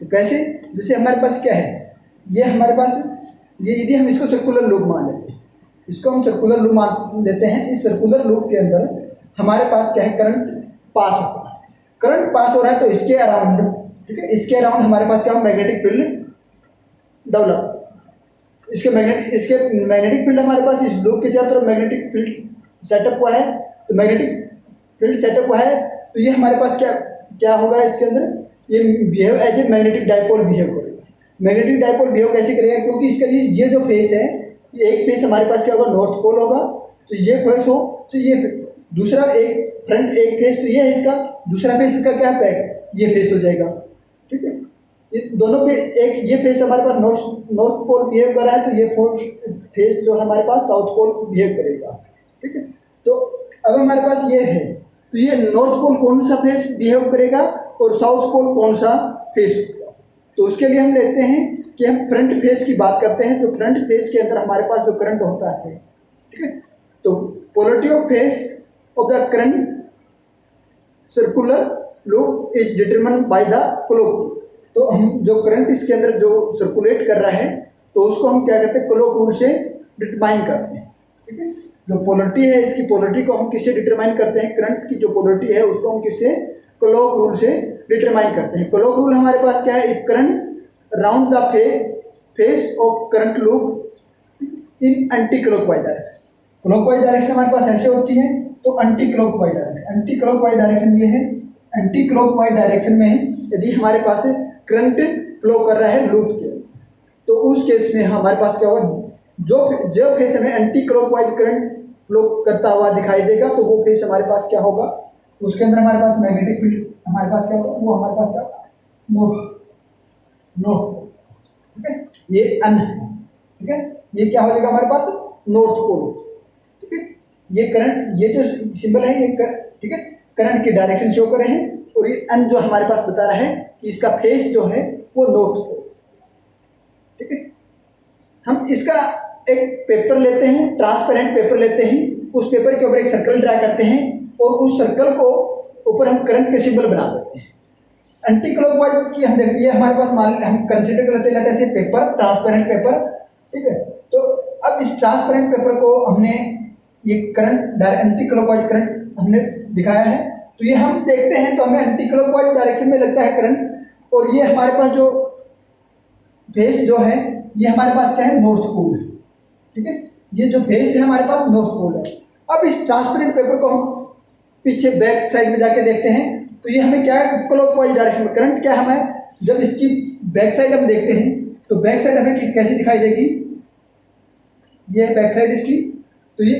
तो कैसे, जैसे हमारे पास क्या है, ये हमारे पास ये यदि हम इसको सर्कुलर लूप मान लेते हैं, इसको हम सर्कुलर लूप मान लेते हैं। इस सर्कुलर लूप के अंदर हमारे पास क्या है, करंट पास हो रहा है। करंट पास हो रहा है तो इसके अराउंड, ठीक है, इसके अराउंड हमारे पास क्या हो, मैग्नेटिक फील्ड डेवलप। इसके मैग्नेटिक फील्ड हमारे पास इस लूप के चारों तरफ मैग्नेटिक फील्ड सेटअप हुआ है। तो मैग्नेटिक फील्ड सेटअप हुआ है तो ये हमारे पास क्या होगा, इसके अंदर ये behave as a magnetic dipole behave करेगा। मैग्नेटिक डायपोल बिहेव कैसे करेगा, क्योंकि इसका ये जो फेस है, ये एक फेस हमारे पास क्या होगा, नॉर्थ पोल होगा। तो ये फेस हो तो ये दूसरा एक फ्रंट एक फेस, तो ये है इसका दूसरा फेस, इसका क्या है, बैक, ये फेस हो जाएगा, ठीक है। ये दोनों पे एक ये फेस हमारे पास नॉर्थ पोल बिहेव कर रहा है, तो ये फेस जो हमारे पास साउथ पोल बिहेव करेगा, ठीक है। तो अब हमारे पास ये है, तो ये नॉर्थ पोल कौन सा फेस बिहेव करेगा और साउथ पोल कौन सा फेस होगा। तो उसके लिए हम लेते हैं कि हम फ्रंट फेस की बात करते हैं। तो फ्रंट फेस के अंदर हमारे पास जो करंट होता है, ठीक है, तो polarity of face of the current circular loop is determined by the clock. तो हम जो करंट इसके अंदर जो सर्कुलेट कर रहा है, तो उसको हम क्या करते हैं, क्लॉक रूल से डिटरमाइन करते हैं, ठीक है। जो पोलरिटी है, इसकी पोलरिटी को हम किससे डिटरमाइन करते हैं, करंट की जो पोलरिटी है उसको हम किससे, क्लॉक रूल से डिटरमाइन करते हैं। क्लॉक रूल हमारे पास क्या है, current round the face of current loop in anti clockwise direction. Clockwise direction हमारे पास ऐसे होती है, तो anti clockwise direction, anti clockwise direction ये है। एंटी क्लॉकवाइज डायरेक्शन में यदि हमारे पास करंट फ्लो कर रहा है लूप के, तो उस केस में हमारे पास क्या होगा, जो फेस हमें एंटी क्लॉकवाइज करंट फ्लो करता हुआ दिखाई देगा, तो वो फेस हमारे पास क्या होगा, उसके अंदर हमारे पास मैग्नेटिक फील्ड हमारे पास क्या होगा, वो हमारे पास क्या नॉर्थ, ठीक है, ये अन है, ठीक है, ये क्या हो जाएगा हमारे पास, नॉर्थ पोल, ठीक है। ये करंट, ये जो सिंबल है ये ठीक है, करंट की डायरेक्शन शो कर रहे हैं, और ये अन जो हमारे पास बता रहा है कि इसका फेस जो है वो नॉर्थ पोल, ठीक है। हम इसका एक पेपर लेते हैं, ट्रांसपेरेंट पेपर लेते हैं, उस पेपर के ऊपर एक सर्कल ड्रा करते हैं, और उस सर्कल को ऊपर हम करंट के सिंबल बना देते हैं। एंटी क्लॉकवाइज की हम देखिए, ये हमारे पास मान हम कंसीडर कर लेते हैं लेट से पेपर, ट्रांसपेरेंट पेपर, ठीक है। तो अब इस ट्रांसपेरेंट पेपर को हमने ये करंट एंटी क्लॉकवाइज करंट हमने दिखाया है, तो ये हम देखते हैं तो हमें एंटी क्लॉकवाइज डायरेक्शन में लगता है करंट, और ये हमारे पास जो फेस जो है ये हमारे पास क्या है, नॉर्थ पोल है, ठीक है। ये जो फेस है हमारे पास नॉर्थ पोल है। अब इस ट्रांसपेरेंट पेपर को हम पीछे बैक साइड में जाके देखते हैं, तो ये हमें क्या है, क्लॉकवाइज डायरेक्शन में करंट क्या हमें, जब इसकी बैक साइड हम देखते हैं तो बैक साइड हमें कैसी दिखाई देगी, ये बैक साइड इसकी, तो ये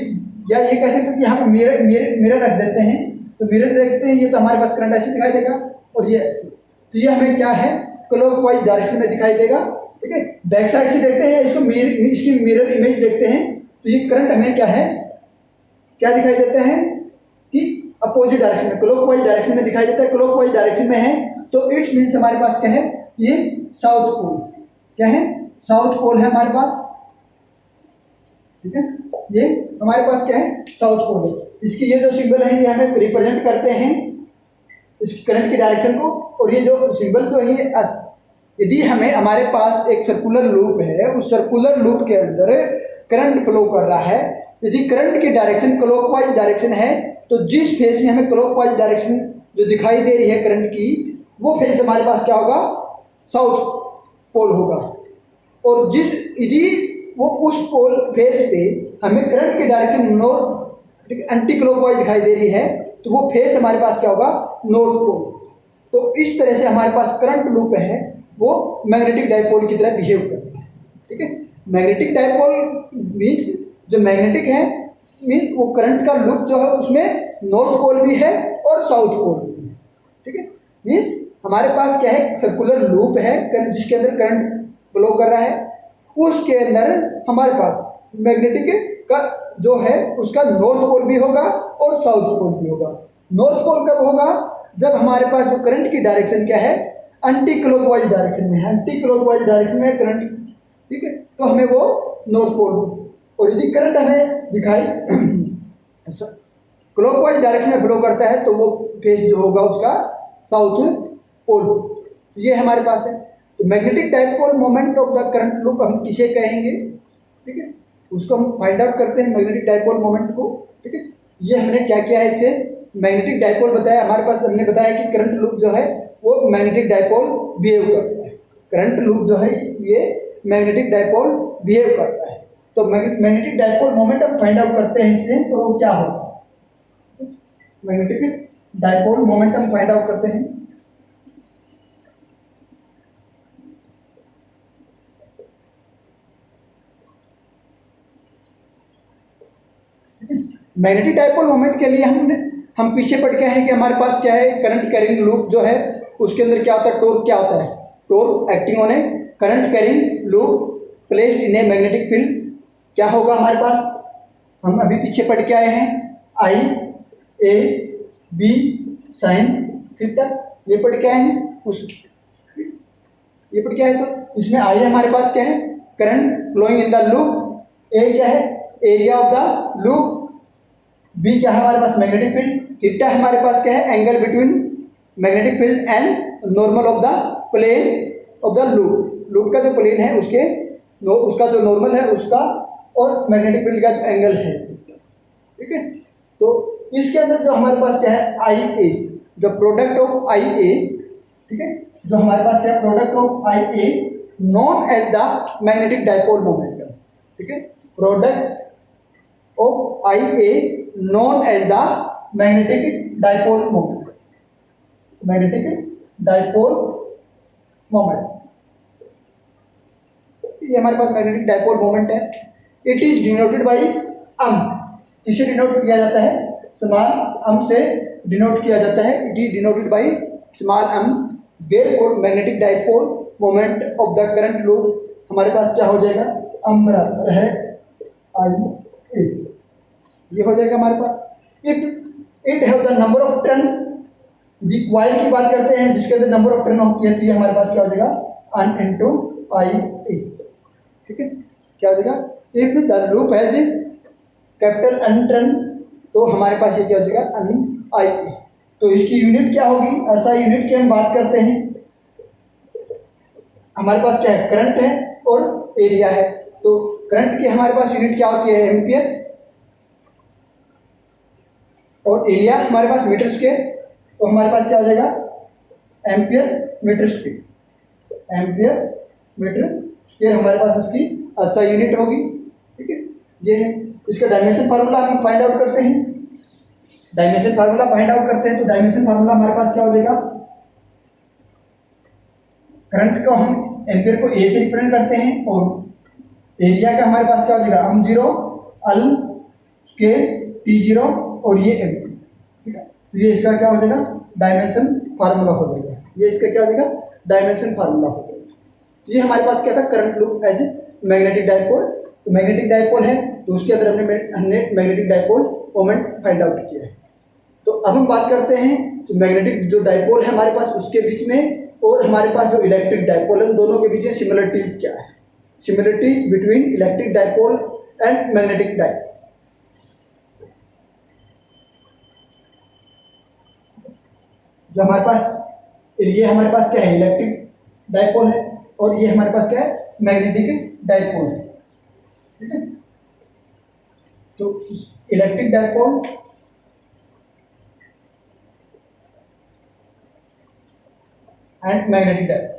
या ये कह सकते हैं कि यहाँ पे मिरर रख देते हैं, तो मिरर देखते हैं, ये तो हमारे पास करंट ऐसे दिखाई देगा, और ये ऐसे, तो ये हमें क्या है, क्लॉकवाइज डायरेक्शन में दिखाई देगा, ठीक है। बैक साइड से देखते हैं इसको, इसकी मिरर इमेज देखते हैं, तो ये करंट हमें क्या है, क्या दिखाई देते हैं कि अपोजिट डायरेक्शन में, क्लॉकवाइज डायरेक्शन में दिखाई देता है, क्लॉकवाइज डायरेक्शन में है, तो इट्स मीन्स हमारे पास क्या है, ये साउथ पोल, क्या है, साउथ पोल है हमारे पास, ठीक है। ये हमारे पास क्या है, साउथ पोल है। इसकी ये जो सिंबल है ये हमें रिप्रेजेंट करते हैं इस करंट की डायरेक्शन को, और ये जो सिंबल जो है, यदि हमें हमारे पास एक सर्कुलर लूप है, उस सर्कुलर लूप के अंदर करंट फ्लो कर रहा है, यदि करंट की डायरेक्शन क्लॉकवाइज डायरेक्शन है, तो जिस फेस में हमें क्लॉकवाइज डायरेक्शन जो दिखाई दे रही है करंट की, वो फेस हमारे पास क्या होगा, साउथ पोल होगा। और जिस यदि वो उस पोल फेस पे हमें करंट की डायरेक्शन ठीक है, एंटी क्लॉकवाइज दिखाई दे रही है तो वो फेस हमारे पास क्या होगा, नॉर्थ पोल। तो इस तरह से हमारे पास करंट लूप है वो मैग्नेटिक डाइपोल की तरह बिहेव करता है। ठीक है, मैग्नेटिक डाइपोल मीन्स जो मैग्नेटिक है मीन्स वो करंट का लूप जो है उसमें नॉर्थ पोल भी है और साउथ पोल भी है। ठीक है, मीन्स हमारे पास क्या है, सर्कुलर लूप है जिसके अंदर करंट फ्लो कर रहा है, उसके अंदर हमारे पास मैग्नेटिक का जो है उसका नॉर्थ पोल भी होगा और साउथ पोल भी होगा। नॉर्थ पोल कब होगा, जब हमारे पास जो करंट की डायरेक्शन क्या है, एंटी क्लॉकवाइज डायरेक्शन में है, एंटी क्लॉकवाइज डायरेक्शन में करंट। ठीक है, तो हमें वो नॉर्थ पोल, और यदि करंट हमें दिखाई क्लॉकवाइज डायरेक्शन में फ्लो करता है तो वो फेस जो होगा उसका साउथ पोल। ये हमारे पास है। तो magnetic dipole moment of the current loop हम किसे कहेंगे, ठीक है, उसको हम फाइंड आउट करते हैं मैग्नेटिक डाइपोल मोमेंट को। ठीक है, ये हमने क्या किया है, इससे मैग्नेटिक डाइपोल बताया हमारे पास, हमने बताया कि करंट लूप जो है वो मैग्नेटिक डाइपोल बिहेव करता है। करंट लूप जो है ये मैग्नेटिक डाइपोल बिहेव करता है। तो मैग्नेटिक डाइपोल मोमेंट हम फाइंड आउट करते हैं इससे, तो वो क्या होगा, मैग्नेटिक डाइपोल मोमेंट हम फाइंड आउट करते हैं। मैग्नेटिक डाइपोल मोमेंट के लिए हम पीछे पढ़ के हैं कि हमारे पास क्या है, करंट कैरिंग लूप जो है उसके अंदर क्या होता है, टॉर्क क्या होता है, torque acting on a current carrying loop placed in a magnetic field क्या होगा हमारे पास, हम अभी पीछे पढ़ के आए हैं, आई ए बी साइन थीटा, ये पढ़ के आए हैं। ये पढ़ के आए तो इसमें आई हमारे पास क्या है, current flowing in the loop, A क्या है, area of the loop, B क्या है हमारे पास, मैग्नेटिक फील्ड, थीटा हमारे पास क्या है, angle between magnetic field and normal of the plane of the loop, loop का जो प्लेन है उसका जो नॉर्मल है उसका और मैग्नेटिक फील्ड का जो एंगल है। ठीक है, तो इसके अंदर जो हमारे पास क्या है, आई ए, जो प्रोडक्ट ऑफ आई ए, ठीक है, जो हमारे पास क्या है, product of I A known as the magnetic dipole moment. ठीक है, product of IA known as the magnetic dipole moment, magnetic dipole moment, ये हमारे पास मैग्नेटिक डाइपोल मोमेंट है। इट इज डिनोटेड बाई अम, किसे डिनोट किया जाता है, स्मॉल अम से डिनोट किया जाता है। It is denoted by small um, therefore magnetic dipole moment of the current loop हमारे पास क्या हो जाएगा, अम बराबर है आई ए, ये हो जाएगा हमारे पास। If it have the number of turn, coil की बात करते हैं जिसके अंदर नंबर ऑफ टर्न होती है तो ये हमारे पास क्या हो जाएगा, अन इंटू आई ए। ठीक है, क्या हो जाएगा, if the loop has capital N turn तो हमारे पास ये क्या हो जाएगा, अन आई ए। तो इसकी यूनिट क्या होगी, ऐसा यूनिट की हम बात करते हैं, हमारे पास क्या है, करंट है और एरिया है। तो करंट की हमारे पास यूनिट क्या होती है, एम्पियर, और एरिया हमारे पास मीटर स्क्वायर, तो हमारे पास क्या हो जाएगा, ampere metre square, ampere metre square हमारे पास इसकी ऐसा यूनिट होगी। ठीक है, ये है इसका डायमेंशन फार्मूला हम फाइंड आउट करते हैं। डायमेंशन फार्मूला फाइंड आउट करते हैं तो डायमेंशन फार्मूला हमारे पास क्या हो जाएगा, करंट को हम एम्पियर को ए से रिप्रेजेंट करते हैं और एरिया का हमारे पास क्या हो जाएगा, अम जीरो अल स्क्वायर टी जीरो और ये एम। ठीक है, तो ये इसका क्या हो जाएगा, डायमेंशन फार्मूला हो जाएगा, ये इसका क्या हो जाएगा, डायमेंशन फार्मूला हो जाएगा। तो ये हमारे पास क्या था, current loop as magnetic dipole. तो मैग्नेटिक डाइपोल है तो उसके अंदर हमने magnetic dipole moment find out किया है। तो अब हम बात करते हैं तो मैग्नेटिक जो डाइपोल है हमारे पास उसके बीच में और हमारे पास जो इलेक्ट्रिक डाइपोल है दोनों के बीच में सिमिलरिटीज क्या है, similarity between electric dipole and magnetic dipole. जो हमारे पास ये हमारे पास क्या है, इलेक्ट्रिक डाइपोल है और ये हमारे पास क्या है, मैग्नेटिक डाइपोल है। ठीक है, तो electric dipole and magnetic dipole,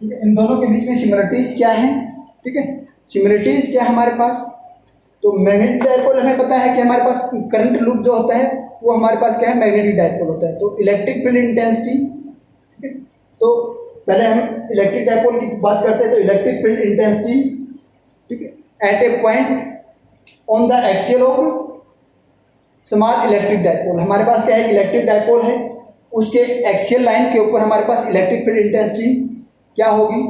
ठीक है, इन दोनों के बीच में सिमिलरिटीज क्या है। ठीक है, सिमिलरिटीज क्या है हमारे पास, तो मैग्नेटिक डायपोल हमें पता है कि हमारे पास करंट लूप जो होता है वो हमारे पास क्या है, मैग्नेटिक डायपोल होता है। तो इलेक्ट्रिक फील्ड इंटेंसिटी, ठीक है, तो पहले हम इलेक्ट्रिक डायपोल की बात करते हैं। तो इलेक्ट्रिक फील्ड इंटेंसिटी, ठीक है, at a point on the axial of small electric dipole, हमारे पास क्या है, इलेक्ट्रिक डायपोल है, उसके एक्सियल लाइन के ऊपर हमारे पास इलेक्ट्रिक फील्ड इंटेंसिटी क्या होगी,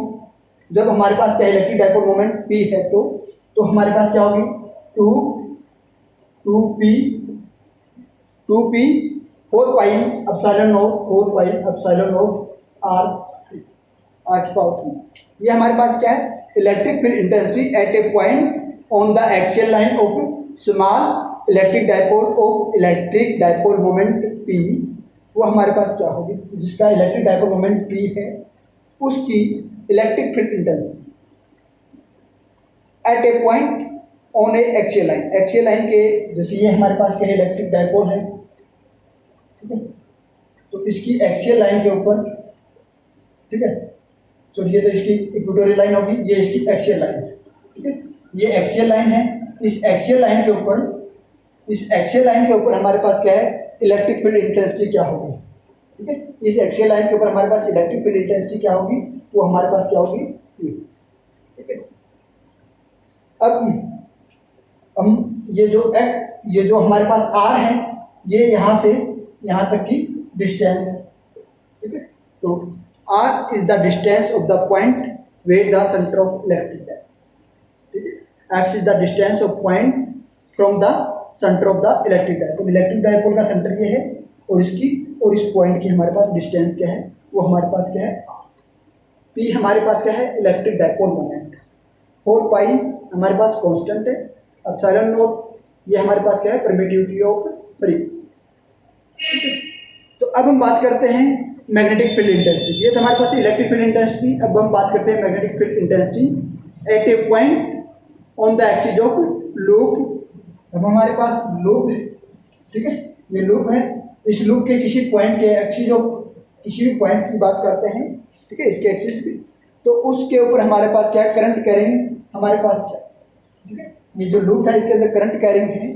जब हमारे पास क्या इलेक्ट्रिक डायपोल मोमेंट P है तो हमारे पास क्या होगी, 2p 4 pi epsilon not, 4 pi epsilon not r की पावर 3। ये हमारे पास क्या है, electric field intensity at a point on the axial line of small electric dipole of electric dipole moment P, वो हमारे पास क्या होगी, जिसका इलेक्ट्रिक डायपोल मोमेंट P है, उसकी electric field intensity at a point on A axial line, axial line के जैसे ये हमारे पास क्या है, इलेक्ट्रिक डायपोल है, ठीक है, तो इसकी एक्सियल लाइन के ऊपर, ठीक है, तो ये तो इसकी इक्वेटोरियल लाइन होगी, ये इसकी एक्सियल लाइन है, ठीक है, ये एक्सियल लाइन है। इस एक्सियल लाइन के ऊपर, इस एक्सियल लाइन के ऊपर हमारे पास क्या है, इलेक्ट्रिक फील्ड इंटेंसिटी क्या होगी, ठीक है, इस एक्सियल लाइन के ऊपर हमारे पास इलेक्ट्रिक फील्ड इंटेंसिटी क्या होगी, वो हमारे पास क्या होगी, ठीक है। अब हम ये जो हमारे पास R है, ये यहाँ से यहाँ तक की डिस्टेंस है, ठीक है, तो R is the distance of the point where the centre of electric dipole, ठीक है, X is the distance of point from the centre of the electric dipole, electric dipole का सेंटर ये है, और इस पॉइंट की हमारे पास डिस्टेंस क्या है, वो हमारे पास क्या है, P हमारे पास क्या है, इलेक्ट्रिक डायपोल मोमेंट, 4 पाई हमारे पास कांस्टेंट है, एप्सिलॉन नॉट ये हमारे पास क्या है, परमिटिविटी ऑफ फ्रिक्शन, ठीक है। तो अब हम बात करते हैं मैग्नेटिक फील्ड इंटेंसिटी, ये तो हमारे पास इलेक्ट्रिक फील्ड इंटेंसिटी। अब हम बात करते हैं magnetic field intensity at a point on the axis of loop. अब हमारे पास लूप है, ठीक है, ये लूप है, इस लूप के किसी पॉइंट के एक्सिस ऑफ, किसी भी पॉइंट की बात करते हैं, ठीक है, इसके एक्सिस की, तो उसके ऊपर हमारे पास क्या करंट कैरिंग हमारे पास क्या, ठीक है, ये जो लूप था इसके अंदर करंट कैरिंग है,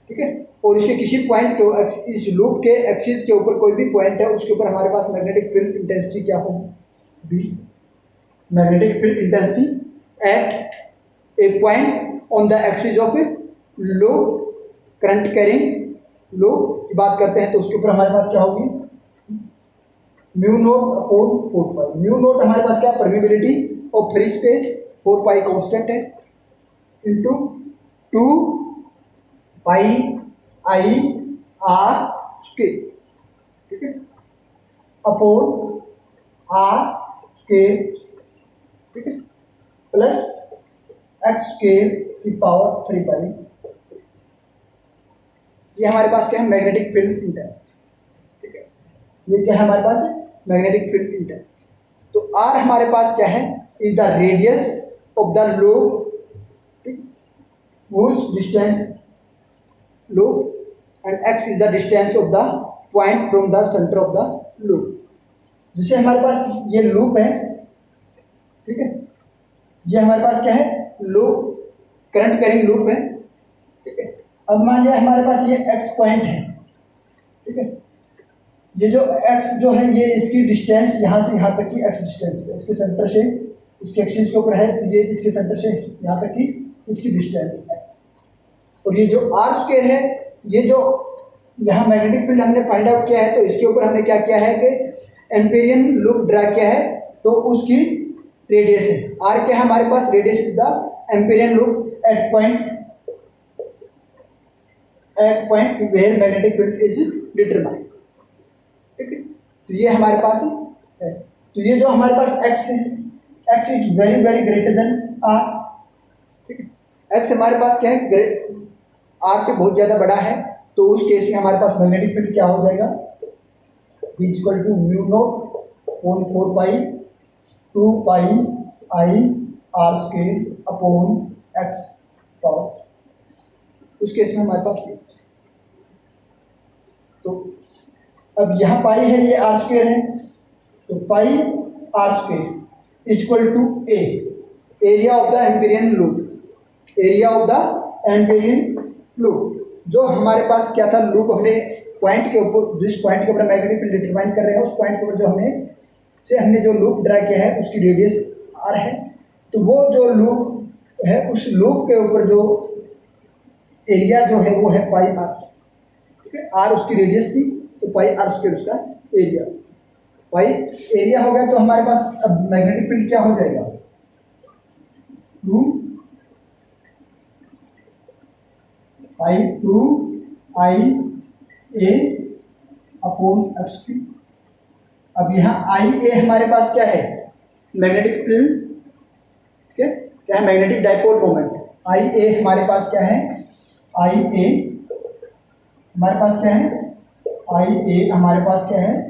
ठीक है, और इसके किसी पॉइंट के, इस लूप के एक्सिस के ऊपर कोई भी पॉइंट है, उसके ऊपर हमारे पास मैग्नेटिक फील्ड इंटेंसिटी क्या होगी, B, magnetic field intensity at a point on the axis of a loop, current carrying loop की बात करते हैं, तो उसके ऊपर हमारे पास क्या होगी, mu naught upon 4 pi. Mu naught हमारे पास क्या, permeability of free space, 4 pi constant है, into 2 pi I R square, ठीक है, अपॉन आर स्क्वायर, ठीक है, प्लस एक्स स्क्वायर की पावर 3 पाई। ये हमारे पास क्या है, मैग्नेटिक फील्ड इंटेंसिटी, ठीक है, ये क्या है हमारे पास है, मैग्नेटिक फील्ड इंटेंसिटी। तो आर हमारे पास क्या है, is the radius of the loop, whose distance loop, and x is the distance of the point from the center of the loop। जैसे हमारे पास ये लूप है, ठीक है, ये हमारे पास क्या है, लूप, करंट कैरिंग लूप है, ठीक है। अब मान लिया हमारे पास ये x पॉइंट है, ठीक है, ये जो x जो है, ये इसकी डिस्टेंस यहाँ से यहाँ तक की x डिस्टेंस है, इसके सेंटर से इसके एक्सिस के ऊपर है, तो ये इसके सेंटर से यहाँ तक की इसकी डिस्टेंस x, और ये जो r स्क्वायर है, ये जो यहाँ मैग्नेटिक फील्ड हमने फाइंड आउट किया है, तो इसके ऊपर हमने क्या किया है कि एम्पीरियन लूप ड्रा किया है, तो उसकी रेडियस है r क्या है हमारे पास, radius is the Amperian loop at point where magnetic field is determined, ठीक है। तो ये हमारे पास है, तो ये जो हमारे पास x है, x is very very greater than r, ठीक है, x हमारे पास क्या है, r से बहुत ज़्यादा बड़ा है, तो उस केस में हमारे पास मैग्नेटिक फील्ड क्या हो जाएगा, B equal to mu naught upon 4 pi 2 pi I R square upon x power, उस केस में हमारे पास ये, तो अब यहाँ पाई है, ये आर स्क्वायर है, तो pi R square equal to A, area of the Amperian loop, area of the Amperian loop. जो हमारे पास क्या था, लूप हमने पॉइंट के ऊपर, जिस पॉइंट के ऊपर मैग्नेटिक फील्ड डिटरमाइन कर रहे हैं, उस पॉइंट के ऊपर जो हमने जो लूप ड्रा किया है उसकी रेडियस आर है। तो वो जो लूप है, उस लूप के ऊपर जो एरिया जो है वो है पाई आर। ठीक है, आर उसकी रेडियस थी, तो पाई आर स्क्वायर उसका एरिया। पाई एरिया हो गया, तो हमारे पास अब मैग्नेटिक फील्ड क्या हो जाएगा, पाई 2 आई ए अपॉन एक्स पी। अब यहाँ आई ए हमारे पास क्या है, मैग्नेटिक फील्ड। ठीक है, क्या है, मैग्नेटिक डाइपोल मोमेंट। आई ए हमारे पास क्या है, आई ए हमारे पास क्या है, आई ए हमारे पास क्या है,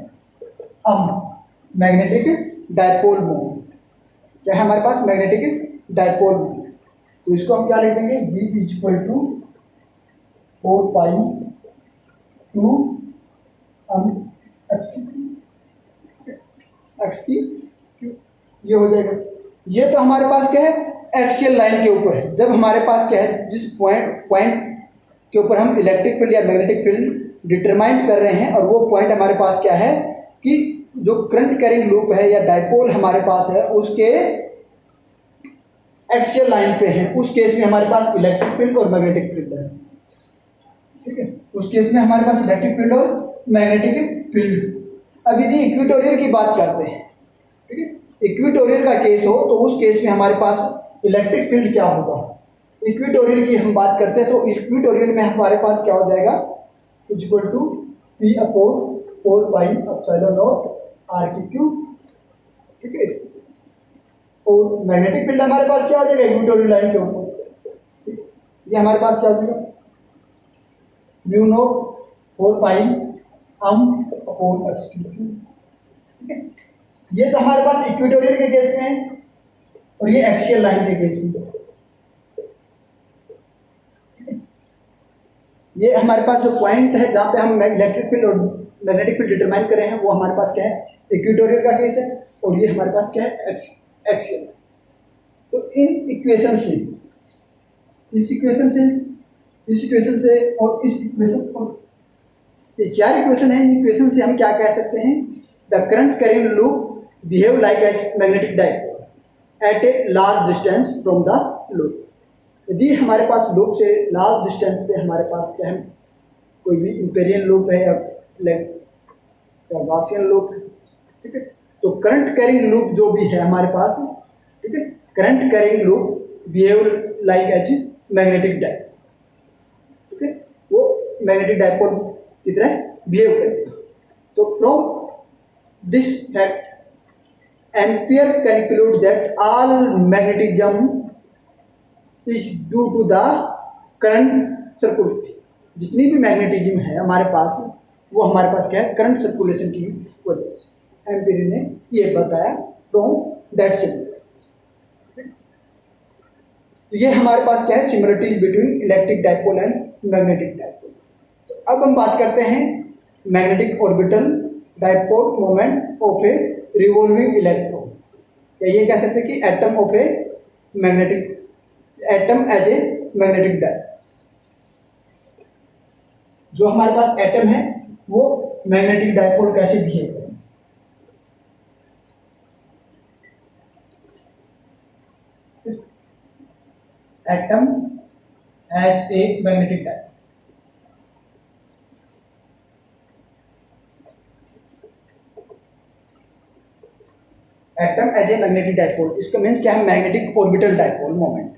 मैग्नेटिक डाइपोल मोमेंट। क्या है हमारे पास, मैग्नेटिक डाइपोल मोमेंट। तो इसको हम क्या लिख देंगे, B is equal to 4 pi 2 X T, ये हो जाएगा। ये तो हमारे पास क्या है, एक्सियल लाइन के ऊपर है। जब हमारे पास क्या है, जिस पॉइंट के ऊपर हम इलेक्ट्रिक फील्ड या मैग्नेटिक फील्ड डिटरमाइन कर रहे हैं, और वो पॉइंट हमारे पास क्या है कि जो करंट कैरिंग लूप है या डाइपोल हमारे पास है, उसके एक्सियल लाइन पे है, उस केस में हमारे पास इलेक्ट्रिक फील्ड और मैग्नेटिक फील्ड है। ठीक है, उस केस में हमारे पास इलेक्ट्रिक फील्ड और मैग्नेटिक फील्ड। अब यदि इक्वेटोरियल की बात करते हैं, ठीक है, इक्वेटोरियल का केस हो, तो उस केस में हमारे पास इलेक्ट्रिक फील्ड क्या होगा। इक्वेटोरियल की हम बात करते हैं, तो इक्वेटोरियल में हमारे पास क्या हो जाएगा, equal to P upon 4 pi epsilon naught R की क्यूब। ठीक है, और मैग्नेटिक फील्ड हमारे पास क्या हो जाएगा, इक्वेटोरियल लाइन के ऊपर, ये हमारे पास क्या हो जाएगा, mu naught 4 pi upon x cube. ठीक है, ये तो हमारे पास इक्वेटोरियल के केस में है, और ये एक्सियल लाइन के केस में। ये हमारे पास जो पॉइंट है जहाँ पे हम इलेक्ट्रिक फील्ड और मैग्नेटिक फील्ड डिटरमाइन कर रहे हैं, वो हमारे पास क्या है, इक्वेटोरियल का केस है, और ये हमारे पास क्या है, एक्सियल। तो इन इक्वेशन से, इस इक्वेशन से, इस इक्वेशन से और इस इक्वेशन, और ये 4 इक्वेशन है, इन इक्वेशन से हम क्या कह सकते हैं, the current carrying loop behave like as magnetic dipole at a large distance from the loop. यदि हमारे पास लूप से लार्ज डिस्टेंस पे हमारे पास क्या है, कोई भी इम्पेरियन लूप है या गॉसियन लूप है, ठीक है, तो करंट कैरिंग लूप जो भी है हमारे पास, ठीक है, current carrying loop behave like as magnetic dipole. ठीक है, वो मैग्नेटिक डाइपोल की तरह बिहेव करेगा। तो from this fact Ampere conclude that all magnetism is due to the current circulating. जितनी भी मैग्नेटिज्म है हमारे पास, वो हमारे पास क्या है, करंट सर्कुलेशन की वजह से। एम्पियर ने ये बताया फ्रॉम दैट सिमिलरिटी। तो ये हमारे पास क्या है, similarities between electric dipole and magnetic dipole. तो अब हम बात करते हैं magnetic orbital dipole moment of a revolving electron, या ये कह सकते हैं कि atom of a magnetic, atom as a magnetic dipole. जो हमारे पास एटम है वो मैग्नेटिक डाइपोल कैसे बिहेव करें। Atom as a magnetic dipole, atom as a magnetic dipole, इसका मीन्स क्या है, मैग्नेटिक ऑर्बिटल डाइपोल मोमेंट।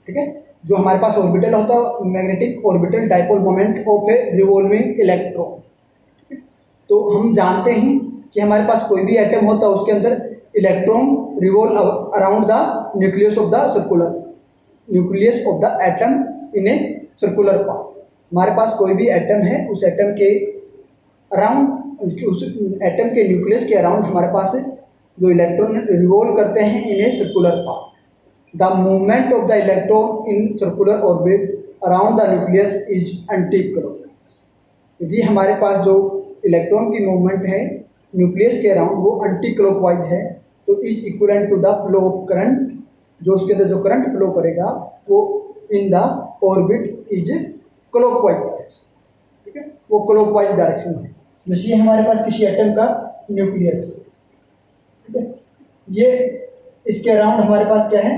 ठीक है, जो हमारे पास ऑर्बिटल होता है, magnetic orbital dipole moment of a revolving electron. तो हम जानते हैं कि हमारे पास कोई भी एटम होता है, उसके अंदर electron revolve around the nucleus of the circular, nucleus of the atom in a circular path. हमारे पास कोई भी एटम है, उस एटम के अराउंड, उस एटम के न्यूक्लियस के अराउंड हमारे पास जो इलेक्ट्रॉन रिवॉल्व करते हैं in a circular path. The movement of the electron in circular orbit around the nucleus is anti clockwise. यदि हमारे पास जो इलेक्ट्रॉन की मूवमेंट है न्यूक्लियस के अराउंड, वो एंटी क्लॉकवाइज है, तो is equivalent to the flow of current, जो उसके अंदर जो करंट फ्लो करेगा वो in the orbit is clockwise direction, ठीक है, वो क्लॉकवाइज डायरेक्शन है। जैसे हमारे पास किसी एटम का न्यूक्लियस, ठीक है, ये इसके अराउंड हमारे पास क्या है,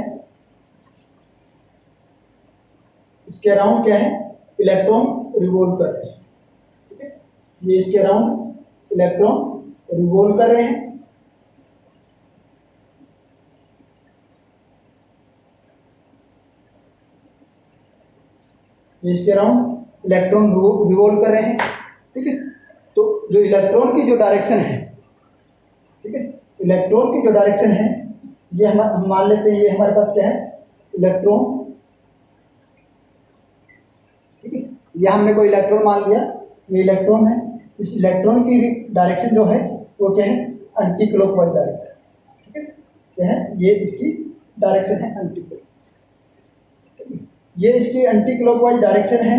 इसके अराउंड क्या है, इलेक्ट्रॉन रिवॉल्व कर रहे हैं, ठीक है, ये इसके अराउंड इलेक्ट्रॉन रिवॉल्व कर रहे हैं। ये इसके अराउंड इलेक्ट्रॉन रिवॉल्व कर रहे हैं, ठीक है। तो जो इलेक्ट्रॉन की जो डायरेक्शन है, ठीक है, इलेक्ट्रॉन की जो डायरेक्शन है, ये हम मान लेते हैं ये हमारे पास क्या है, इलेक्ट्रॉन, ठीक है, ये हमने कोई इलेक्ट्रॉन मान लिया, ये इलेक्ट्रॉन है। इस इलेक्ट्रॉन की डायरेक्शन जो है वो क्या है, एंटी क्लॉकवाइज डायरेक्शन, ठीक है, क्या है, ये इसकी डायरेक्शन है एंटी क्लॉकवाइज, ये इसकी एंटी क्लॉकवाइज डायरेक्शन है,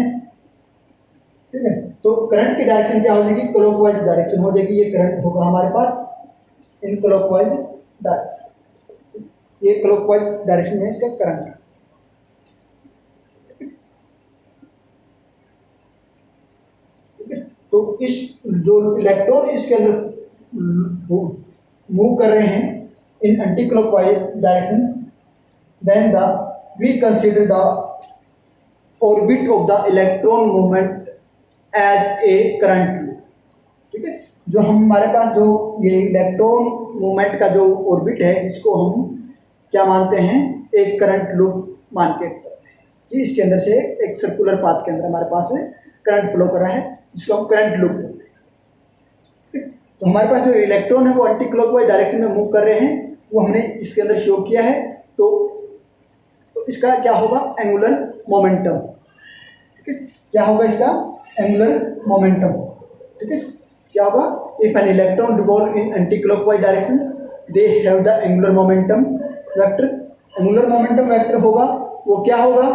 ठीक है। तो करंट की डायरेक्शन क्या हो जाएगी, क्लॉकवाइज डायरेक्शन हो जाएगी। ये करंट होगा हमारे पास इन क्लॉकवाइज डायरेक्शन, ये क्लॉकवाइज डायरेक्शन में इसका करंट है, ठीक है। तो इस जो इलेक्ट्रॉन इसके अंदर मूव कर रहे हैं in anti clockwise direction, then the we consider the orbit of the electron movement as a current loop, ठीक है। जो हमारे पास जो ये इलेक्ट्रॉन मूवमेंट का जो ऑर्बिट है, इसको हम क्या मानते हैं, एक करंट लूप मान के चलते हैं कि इसके अंदर से एक सर्कुलर पाथ के अंदर हमारे पास करंट फ्लो कर रहा है, जिसको हम करंट लूप बोलते हैं, ठीक है। तो हमारे पास जो इलेक्ट्रॉन है वो एंटी क्लॉकवाइज डायरेक्शन में मूव कर रहे हैं, वो हमने इसके अंदर शो किया है। तो इसका क्या होगा, एंगुलर मोमेंटम, ठीक है, क्या होगा इसका एंगुलर मोमेंटम, ठीक है, क्या होगा, if an electron revolve in anti clockwise direction they have the angular momentum vector. Angular momentum vector होगा वो क्या होगा,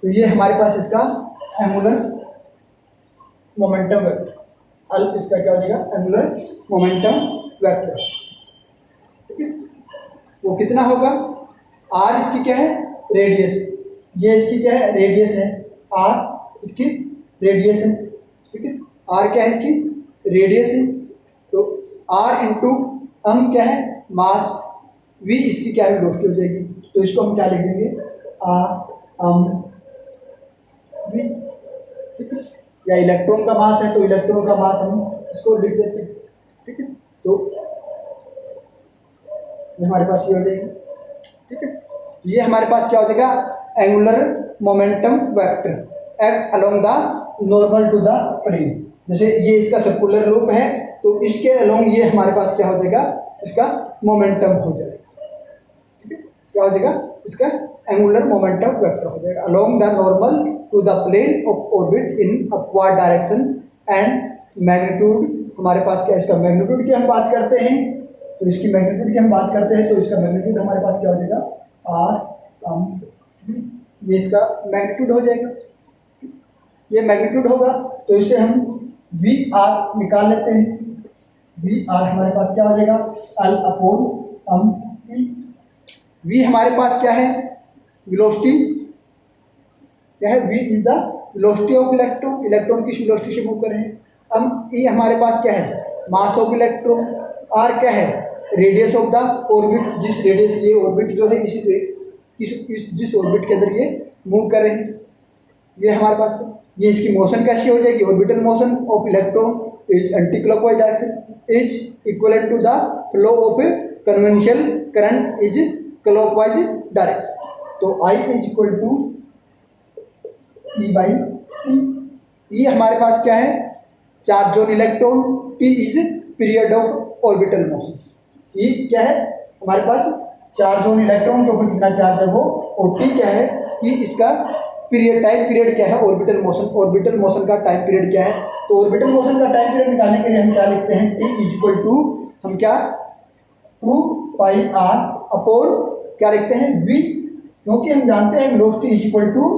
तो ये हमारे पास इसका एंगुलर मोमेंटम वेक्टर, अल इसका क्या हो जाएगा, एंगुलर मोमेंटम वेक्टर, ठीक है। वो कितना होगा, आर इसकी क्या है, रेडियस, ये इसकी क्या है, रेडियस है, आर इसकी रेडियस है, ठीक है, आर क्या है, इसकी रेडियस है। तो आर इंटू एम क्या है, मास, वी इसकी क्या वेलोसिटी हो जाएगी, तो इसको हम क्या लिख देंगे, आर एम वी, ठीक है। या इलेक्ट्रॉन का मास है तो इलेक्ट्रॉन का मास हम इसको लिख देते हैं, ठीक है। तो ये हमारे पास ये हो जाएगी, ठीक है। ये हमारे पास क्या हो जाएगा, angular momentum vector act along the normal to the plane. जैसे ये इसका सर्कुलर लूप है, तो इसके अलोंग ये हमारे पास क्या हो जाएगा, इसका मोमेंटम हो जाएगा, ठीक है, क्या हो जाएगा, इसका एंगुलर मोमेंटम वेक्टर हो जाएगा along the normal to the plane of orbit in upward direction. And magnitude हमारे पास क्या, इसका मैग्नीट्यूड की हम बात करते हैं, तो इसकी मैग्नीट्यूड की हम बात करते हैं, तो इसका मैग्नीट्यूड हमारे पास क्या हो जाएगा, आर एम वी, ये इसका मैग्नीट्यूड हो जाएगा। ये मैग्नीट्यूड होगा तो इसे हम वी आर निकाल लेते हैं, वी आर हमारे पास क्या हो जाएगा, L upon M V. V हमारे पास क्या है, वेलोसिटी क्या है, V is the velocity of electron, electron किस वेलोसिटी से मूव कर रहे हैं। हम ई हमारे पास क्या है, मास ऑफ इलेक्ट्रॉन। आर क्या है, रेडियस ऑफ द ऑर्बिट, जिस रेडियस ये ऑर्बिट जो है जिस ऑर्बिट के अंदर ये मूव कर रहे हैं, ये हमारे पास। ये इसकी मोशन कैसी हो जाएगी, orbital motion of electron is anti clockwise direction is equal to the flow of conventional current is clockwise direction. तो I is equal to E by T. ये हमारे पास क्या है, charge on electron, T is period of orbital motion. ये क्या है हमारे पास, चार्ज ऑन इलेक्ट्रॉन के ऊपर कितना चार्ज है वो, और टी क्या है कि इसका पीरियड, टाइम पीरियड क्या है, ऑर्बिटल मोशन, ऑर्बिटल मोशन का टाइम पीरियड क्या है। तो ऑर्बिटल मोशन का टाइम पीरियड निकालने के लिए हम क्या लिखते हैं, टी इज इक्वल टू, हम क्या 2 पाई आर अपॉन क्या लिखते हैं, वी, क्योंकि हम जानते हैं velocity is equal to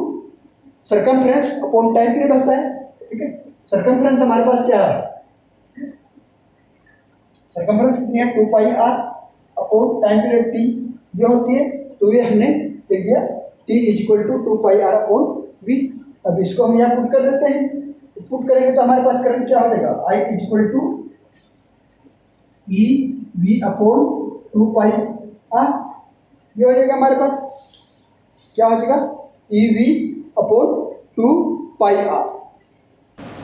circumference upon time period होता है, ठीक है। सर्कमफ्रेंस हमारे पास क्या है, सर्कमफ्रेंस कितनी है, 2 pi R upon time period T ये होती है। तो ये हमने लिख दिया T is equal to 2 pi R upon V. अब इसको हम यहाँ पुट कर देते हैं, पुट करेंगे तो हमारे पास करंट क्या हो जाएगा, I is equal to E V upon 2 pi R. ये हो जाएगा हमारे पास, क्या हो जाएगा, E V upon 2 pi R.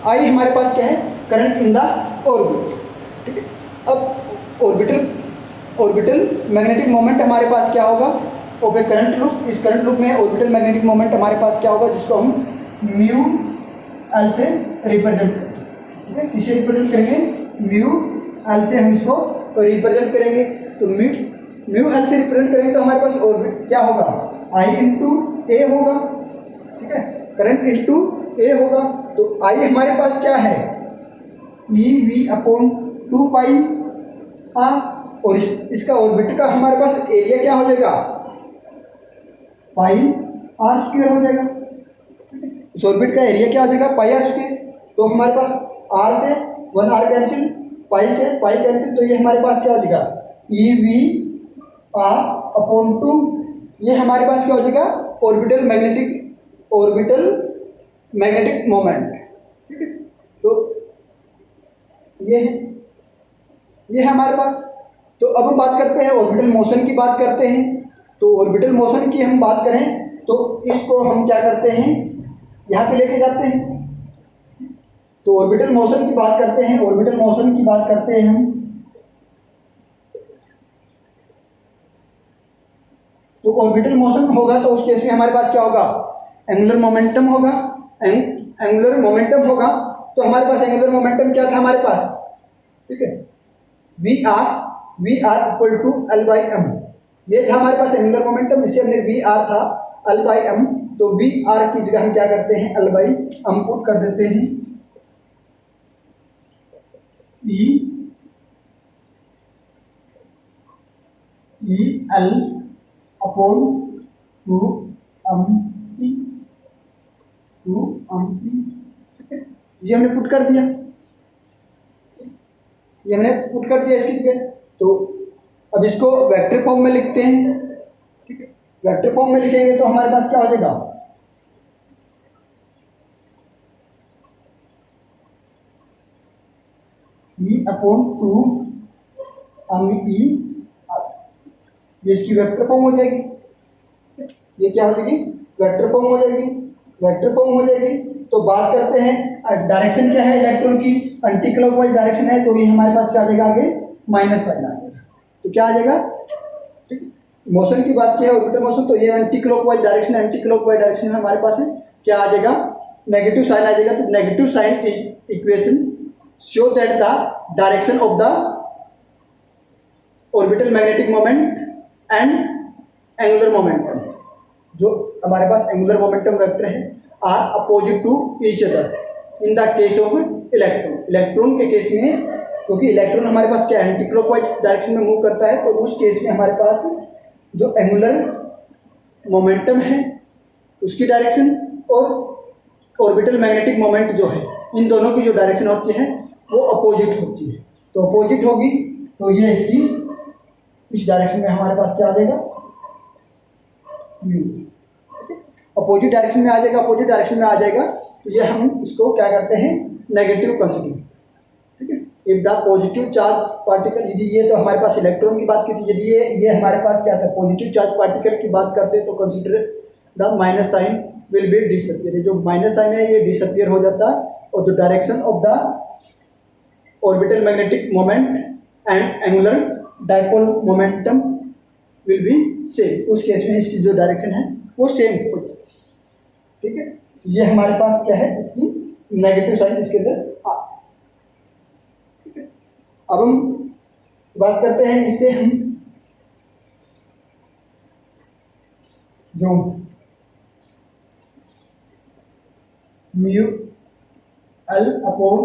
I हमारे पास क्या है, करंट इन द ऑर्बिट, ठीक है। अब ऑर्बिटल मैग्नेटिक मोमेंट हमारे पास क्या होगा, ओके करंट लूप, इस करंट लूप में ऑर्बिटल मैग्नेटिक मोमेंट हमारे पास क्या होगा, जिसको हम म्यू एल से रिप्रेजेंट करेंगे, ठीक है। किसे रिप्रेजेंट करेंगे, म्यू एल से हम इसको रिप्रेजेंट करेंगे। तो म्यू एल से रिप्रेजेंट करेंगे तो हमारे पास ऑर्बिट क्या होगा, आई इंटू ए होगा, ठीक है, करंट इंटू ए होगा। तो आई हमारे पास क्या है, E V upon 2 pi R, और इसका ऑर्बिट का हमारे पास एरिया क्या हो जाएगा, पाई आर स्क्वायर हो जाएगा, ठीक है। इस ऑर्बिट का एरिया क्या हो जाएगा, पाई आर स्क्वायर। तो हमारे पास आर से 1 आर कैंसिल, पाई से पाई कैंसिल, तो ये हमारे पास क्या हो जाएगा, ई वी आर अपॉन 2। ये हमारे पास क्या हो जाएगा, ऑर्बिटल मैग्नेटिक मोमेंट, ठीक है। तो ये है हमारे पास। तो अब हम बात करते हैं ऑर्बिटल मोशन की, बात करते हैं। तो ऑर्बिटल मोशन की हम बात करें तो इसको हम क्या करते हैं, यहाँ पे लेके जाते हैं। तो ऑर्बिटल मोशन की बात करते हैं, ऑर्बिटल मोशन की बात करते हैं हम। तो ऑर्बिटल मोशन होगा तो उस केस में हमारे पास क्या होगा, एंगुलर मोमेंटम होगा, एंगुलर मोमेंटम होगा। तो हमारे पास एंगुलर मोमेंटम क्या था हमारे पास, ठीक है, V R equal to L by M. ये था हमारे पास एंगुलर मोमेंटम, इसे हमने वी आर था एल बाई एम, तो वी आर की जगह हम क्या करते हैं, एल बाई एम पुट कर देते हैं। E L upon 2 M P, ये हमने पुट कर दिया, इसकी जगह। तो अब इसको वेक्टर फॉर्म में लिखते हैं, ठीक है। वेक्टर फॉर्म में लिखेंगे तो हमारे पास क्या हो जाएगा, ई अपॉन 2 एम ई, ये इसकी वेक्टर फॉर्म हो जाएगी। ये क्या हो जाएगी, वेक्टर फॉर्म हो जाएगी। तो बात करते हैं डायरेक्शन क्या है इलेक्ट्रॉन की, एंटी क्लॉकवाइज डायरेक्शन है, तो ये हमारे पास क्या आ जाएगा, आगे माइनस साइन आ जाएगा। तो क्या आ जाएगा, ठीक। मोशन की बात की है ऑर्बिटल मोशन, तो ये एंटी क्लॉकवाइज डायरेक्शन में हमारे पास है, क्या आ जाएगा, नेगेटिव साइन आ जाएगा। तो negative sign equation show that the direction of the orbital magnetic moment and angular momentum, जो हमारे पास एंगुलर मोमेंटम वेक्टर है, are opposite to each other in the case of electron के केस में, क्योंकि इलेक्ट्रॉन हमारे पास क्या एंटी क्लॉकवाइज डायरेक्शन में मूव करता है, तो उस केस में हमारे पास जो एंगुलर मोमेंटम है उसकी डायरेक्शन और ऑर्बिटल मैग्नेटिक मोमेंट जो है, इन दोनों की जो डायरेक्शन होती है वो अपोजिट होती है। तो अपोजिट होगी तो ये इसकी इस डायरेक्शन में हमारे पास क्या आ जाएगा, म्यू, अपोजिट डायरेक्शन में आ जाएगा। तो ये हम इसको क्या करते हैं, नेगेटिव कंसीडर, ठीक है। If the positive charge particle, यदि ये तो हमारे पास इलेक्ट्रॉन की बात की थी, यदि ये हमारे पास क्या था, पॉजिटिव चार्ज पार्टिकल की बात करते हैं, तो consider the minus sign will be disappear, जो माइनस साइन है ये डिसअपियर हो जाता है, और the direction of the orbital magnetic moment and angular dipole momentum will be same. उस केस में इसकी जो डायरेक्शन है वो सेम हो जाए, ठीक है। ये हमारे पास क्या है, इसकी नेगेटिव साइन इसके अंदर आ, ठीक है। अब हम बात करते हैं, इससे हम जो mu L upon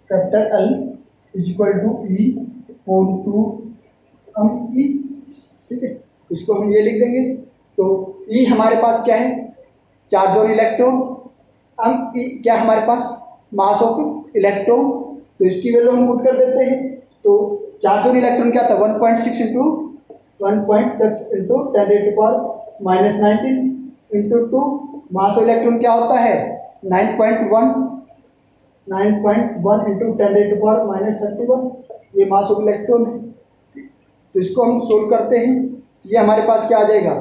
capital L is equal to E upon 2 M E, ठीक है, इसको हम ये लिख देंगे। तो ई हमारे पास क्या है, charge on electron, M E क्या हमारे पास, मास ऑफ इलेक्ट्रॉन, तो इसकी वैल्यू हम पुट कर देते हैं। तो चार्ज ऑन इलेक्ट्रॉन क्या था, 1.6 into 10 to power -19 into 2, mass of electron क्या होता है 9.1 इंटू 10⁻⁻31, ये मास ऑफ इलेक्ट्रॉन है। तो इसको हम सोल्व करते हैं, ये हमारे पास क्या आ जाएगा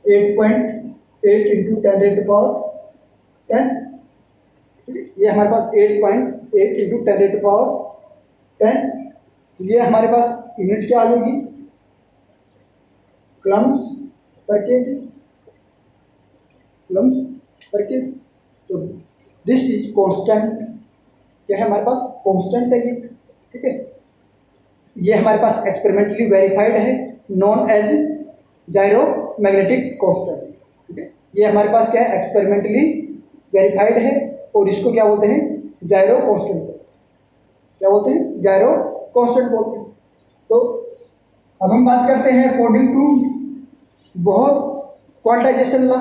8.8 इंटू 10⁻10, ये हमारे पास 8.8 इंटू 10⁻10, ये हमारे पास यूनिट क्या आ जाएगी कूलम्ब्स पर केजी, कूलम्ब्स पर केजी। तो दिस इज कांस्टेंट, क्या है हमारे पास कांस्टेंट है ये, ठीक है। ये हमारे पास एक्सपेरिमेंटली वेरीफाइड है, नॉन एज जायरो मैग्नेटिक कांस्टेंट, ठीक है। ये हमारे पास क्या है एक्सपेरिमेंटली वेरीफाइड है और इसको क्या बोलते हैं जायरो कांस्टेंट, क्या बोलते हैं जायरो कांस्टेंट बोलते हैं। तो अब हम बात करते हैं अकॉर्डिंग टू बहुत क्वांटाइजेशन लॉ,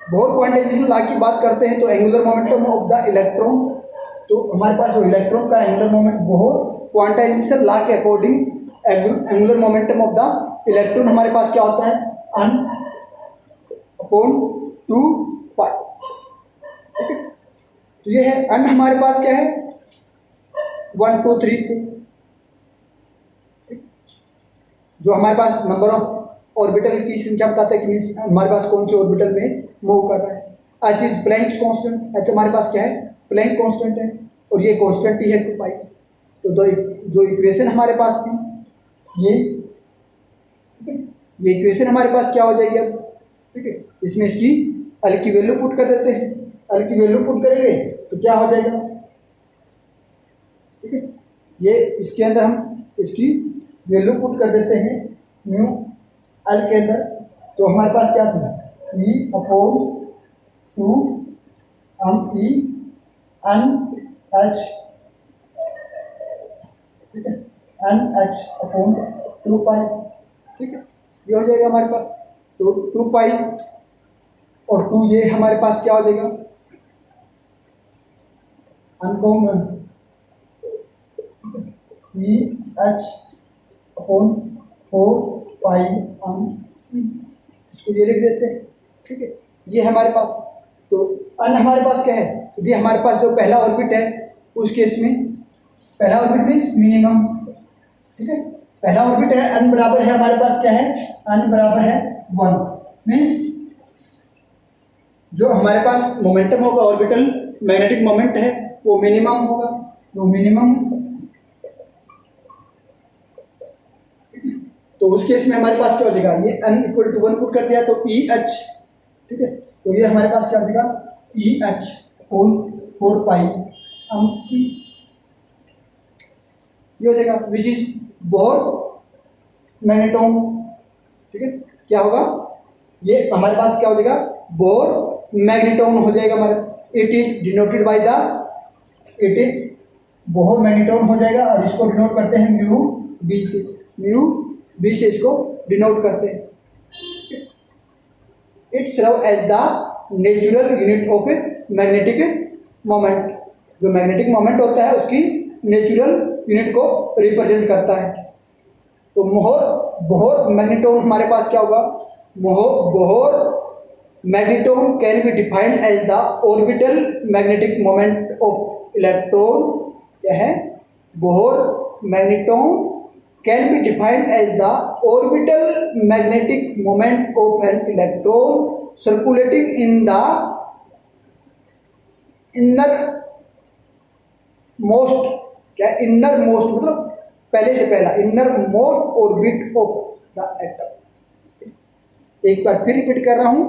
बहुत क्वांटाइजेशन लॉ की बात करते हैं तो angular momentum of the electron, तो हमारे पास जो इलेक्ट्रॉन का एंगुलर मोमेंट बहुत क्वांटाइजेशन लॉ के according angular momentum of the electron हमारे पास क्या होता है n अपॉन 2π, ठीक है। तो ये है n हमारे पास क्या है 1 2 3 2, जो हमारे पास नंबर ऑफ ऑर्बिटल की संख्या बताता है कि हमारे पास कौन से ऑर्बिटल में मूव कर रहा है। H is Planck's constant, H हमारे पास क्या है प्लैंक कांस्टेंट है और ये कांस्टेंट ही है 2π। तो जो इक्वेशन हमारे पास थी ये इक्वेशन हमारे पास क्या हो जाएगी अब, ठीक है। इसमें इसकी एल की वैल्यू पुट कर देते हैं, एल की वैल्यू पुट करेंगे तो क्या हो जाएगा, ठीक है। ये इसके अंदर हम इसकी वैल्यू पुट कर देते हैं न्यू एल के अंदर, तो हमारे पास क्या था ई upon 2 m e n h, ठीक है, n h अपॉन 2π, ठीक है। ये हो जाएगा हमारे पास, तो 2π और 2 ये हमारे पास क्या हो जाएगा अनकॉमन ई एच अपॉन 4π इसको ये लिख देते हैं, ठीक है। ये हमारे पास, तो अन हमारे पास क्या है, यदि हमारे पास जो पहला ऑर्बिट है उस केस में पहला ऑर्बिट मीन्स मिनिमम, ठीक है। पहला ऑर्बिट है अन बराबर है हमारे पास क्या है अन बराबर है 1 मीन्स जो हमारे पास मोमेंटम होगा ऑर्बिटल मैग्नेटिक मोमेंट है वो मिनिमम होगा, तो मिनिमम, तो उस केस में हमारे पास क्या हो जाएगा ये n इक्वल टू 1 पुट कर दिया तो ई एच, ठीक है। तो ये हमारे पास क्या हो जाएगा ई एच अपॉन 4π ये हो जाएगा विच इज बोर मैग्नेटोन, ठीक है। क्या होगा ये हमारे पास क्या हो जाएगा बोर मैग्नेटोन हो जाएगा हमारा, it is denoted by the, it is Bohr magneton हो जाएगा और इसको डिनोट करते हैं म्यू बी से, म्यू बी से इसको डिनोट करते हैं। It serve as the natural unit of magnetic moment, जो मैग्नेटिक मोमेंट होता है उसकी नेचुरल यूनिट को रिप्रेजेंट करता है। तो बोहर मैग्नेटोन हमारे पास क्या होगा, Bohr magneton can be defined as the orbital magnetic moment of electron, क्या है Bohr magneton can be defined as the orbital magnetic moment of an electron circulating in the innermost, क्या innermost मतलब पहले से पहला innermost orbit of the atom। एक बार फिर repeat कर रहा हूं,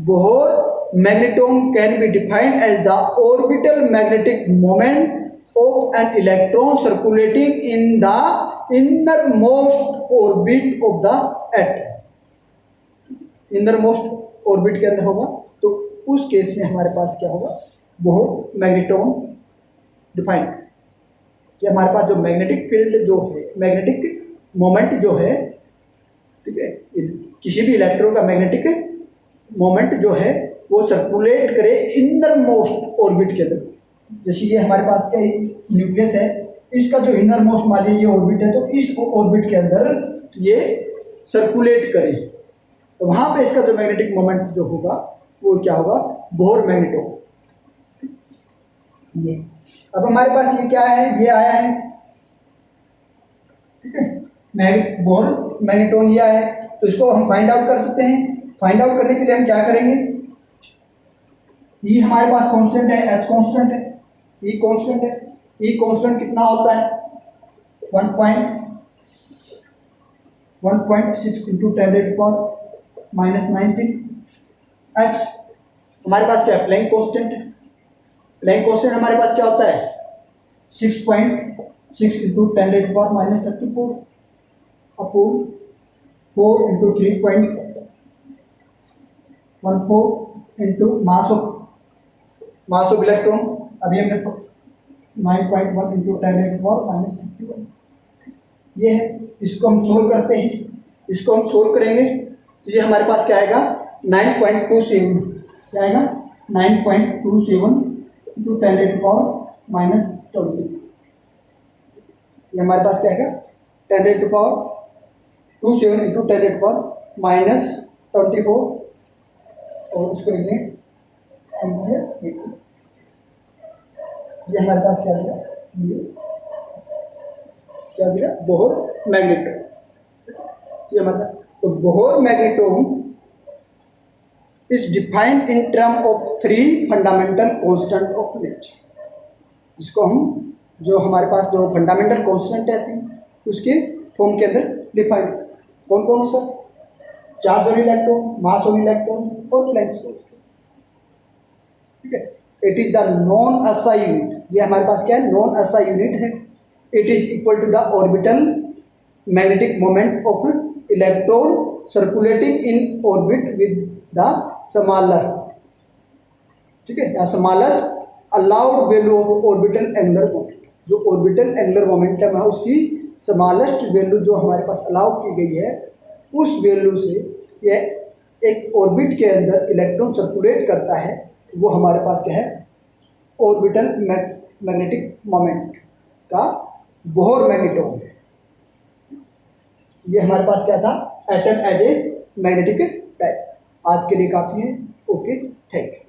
Bohr magneton can be defined as the orbital magnetic moment of an electron circulating in the innermost orbit of the atom, innermost orbit के अंदर होगा तो उस केस में हमारे पास क्या होगा बोहर मैग्नेटोन डिफाइंड, कि हमारे पास जो मैग्नेटिक फील्ड जो है मैग्नेटिक मोमेंट जो है, ठीक है, किसी भी इलेक्ट्रॉन का मैग्नेटिक मोमेंट जो है वो सर्कुलेट करे इनर मोस्ट ऑर्बिट के अंदर। जैसे ये हमारे पास क्या न्यूक्लियस है, इसका जो इनर मोस्ट मान लीजिए ऑर्बिट है तो इस ऑर्बिट के अंदर ये सर्कुलेट करे, तो वहाँ पे इसका जो मैग्नेटिक मोमेंट जो होगा वो क्या होगा, बोहर मैग्नेटोन। ये अब हमारे पास ये क्या है, ये आया है, ठीक है, बोहर मैग्नेटोन ये आया है, तो इसको हम फाइंड आउट कर सकते हैं। फाइंड आउट करने के लिए हम क्या करेंगे, ई हमारे पास कांस्टेंट है, एच कांस्टेंट है, ई कांस्टेंट है। ई कांस्टेंट कितना होता है, 1.6 इंटू 10⁻⁻19। एच हमारे पास क्या है, प्लैंक कांस्टेंट है। प्लैंक कांस्टेंट हमारे पास क्या होता है, 6.6 into 10⁻34 upon 4 into 3.14 into mass of electron. अभी हमने 9.1 इंटू 10⁻⁻51 ये है। इसको हम सोल्व करते हैं, इसको हम सोल्व करेंगे तो ये हमारे पास क्या आएगा, 9.27, क्या आएगा, 9.27 इंटू 10⁻⁻20। ये हमारे पास क्या आएगा, 10⁻27 इंटू 10⁻⁻24, और उसको लिख दें ये हमारे पास क्या है, ये क्या दिया, बोहर मैग्नेटोन। ये मतलब, तो Bohr magneton is defined in term of 3 fundamental constant of nature. जिसको हम, जो हमारे पास जो फंडामेंटल कांस्टेंट रहती है उसके फॉर्म के अंदर डिफाइंड, कौन कौन सा, charge on electron, mass on electron और प्लैंक्स कांस्टेंट, ठीक है। It is the non SI unit, ये हमारे पास क्या है, नॉन एसआई यूनिट है। It is equal to the orbital magnetic moment of electron circulating in orbit with the smaller, ठीक है, या smallest allowed value of orbital angular moment. जो ऑर्बिटल एंगुलर मोमेंटम है उसकी स्मॉलेस्ट वैल्यू जो हमारे पास allow की गई है, उस वैल्यू से ये एक ऑर्बिट के अंदर इलेक्ट्रॉन सर्कुलेट करता है, वो हमारे पास क्या है, ऑर्बिटल मैग्नेटिक मोमेंट का बोहर मैग्नेटोन है। ये हमारे पास क्या था, atom as a magnetic type. आज के लिए काफ़ी है। Okay, thank you.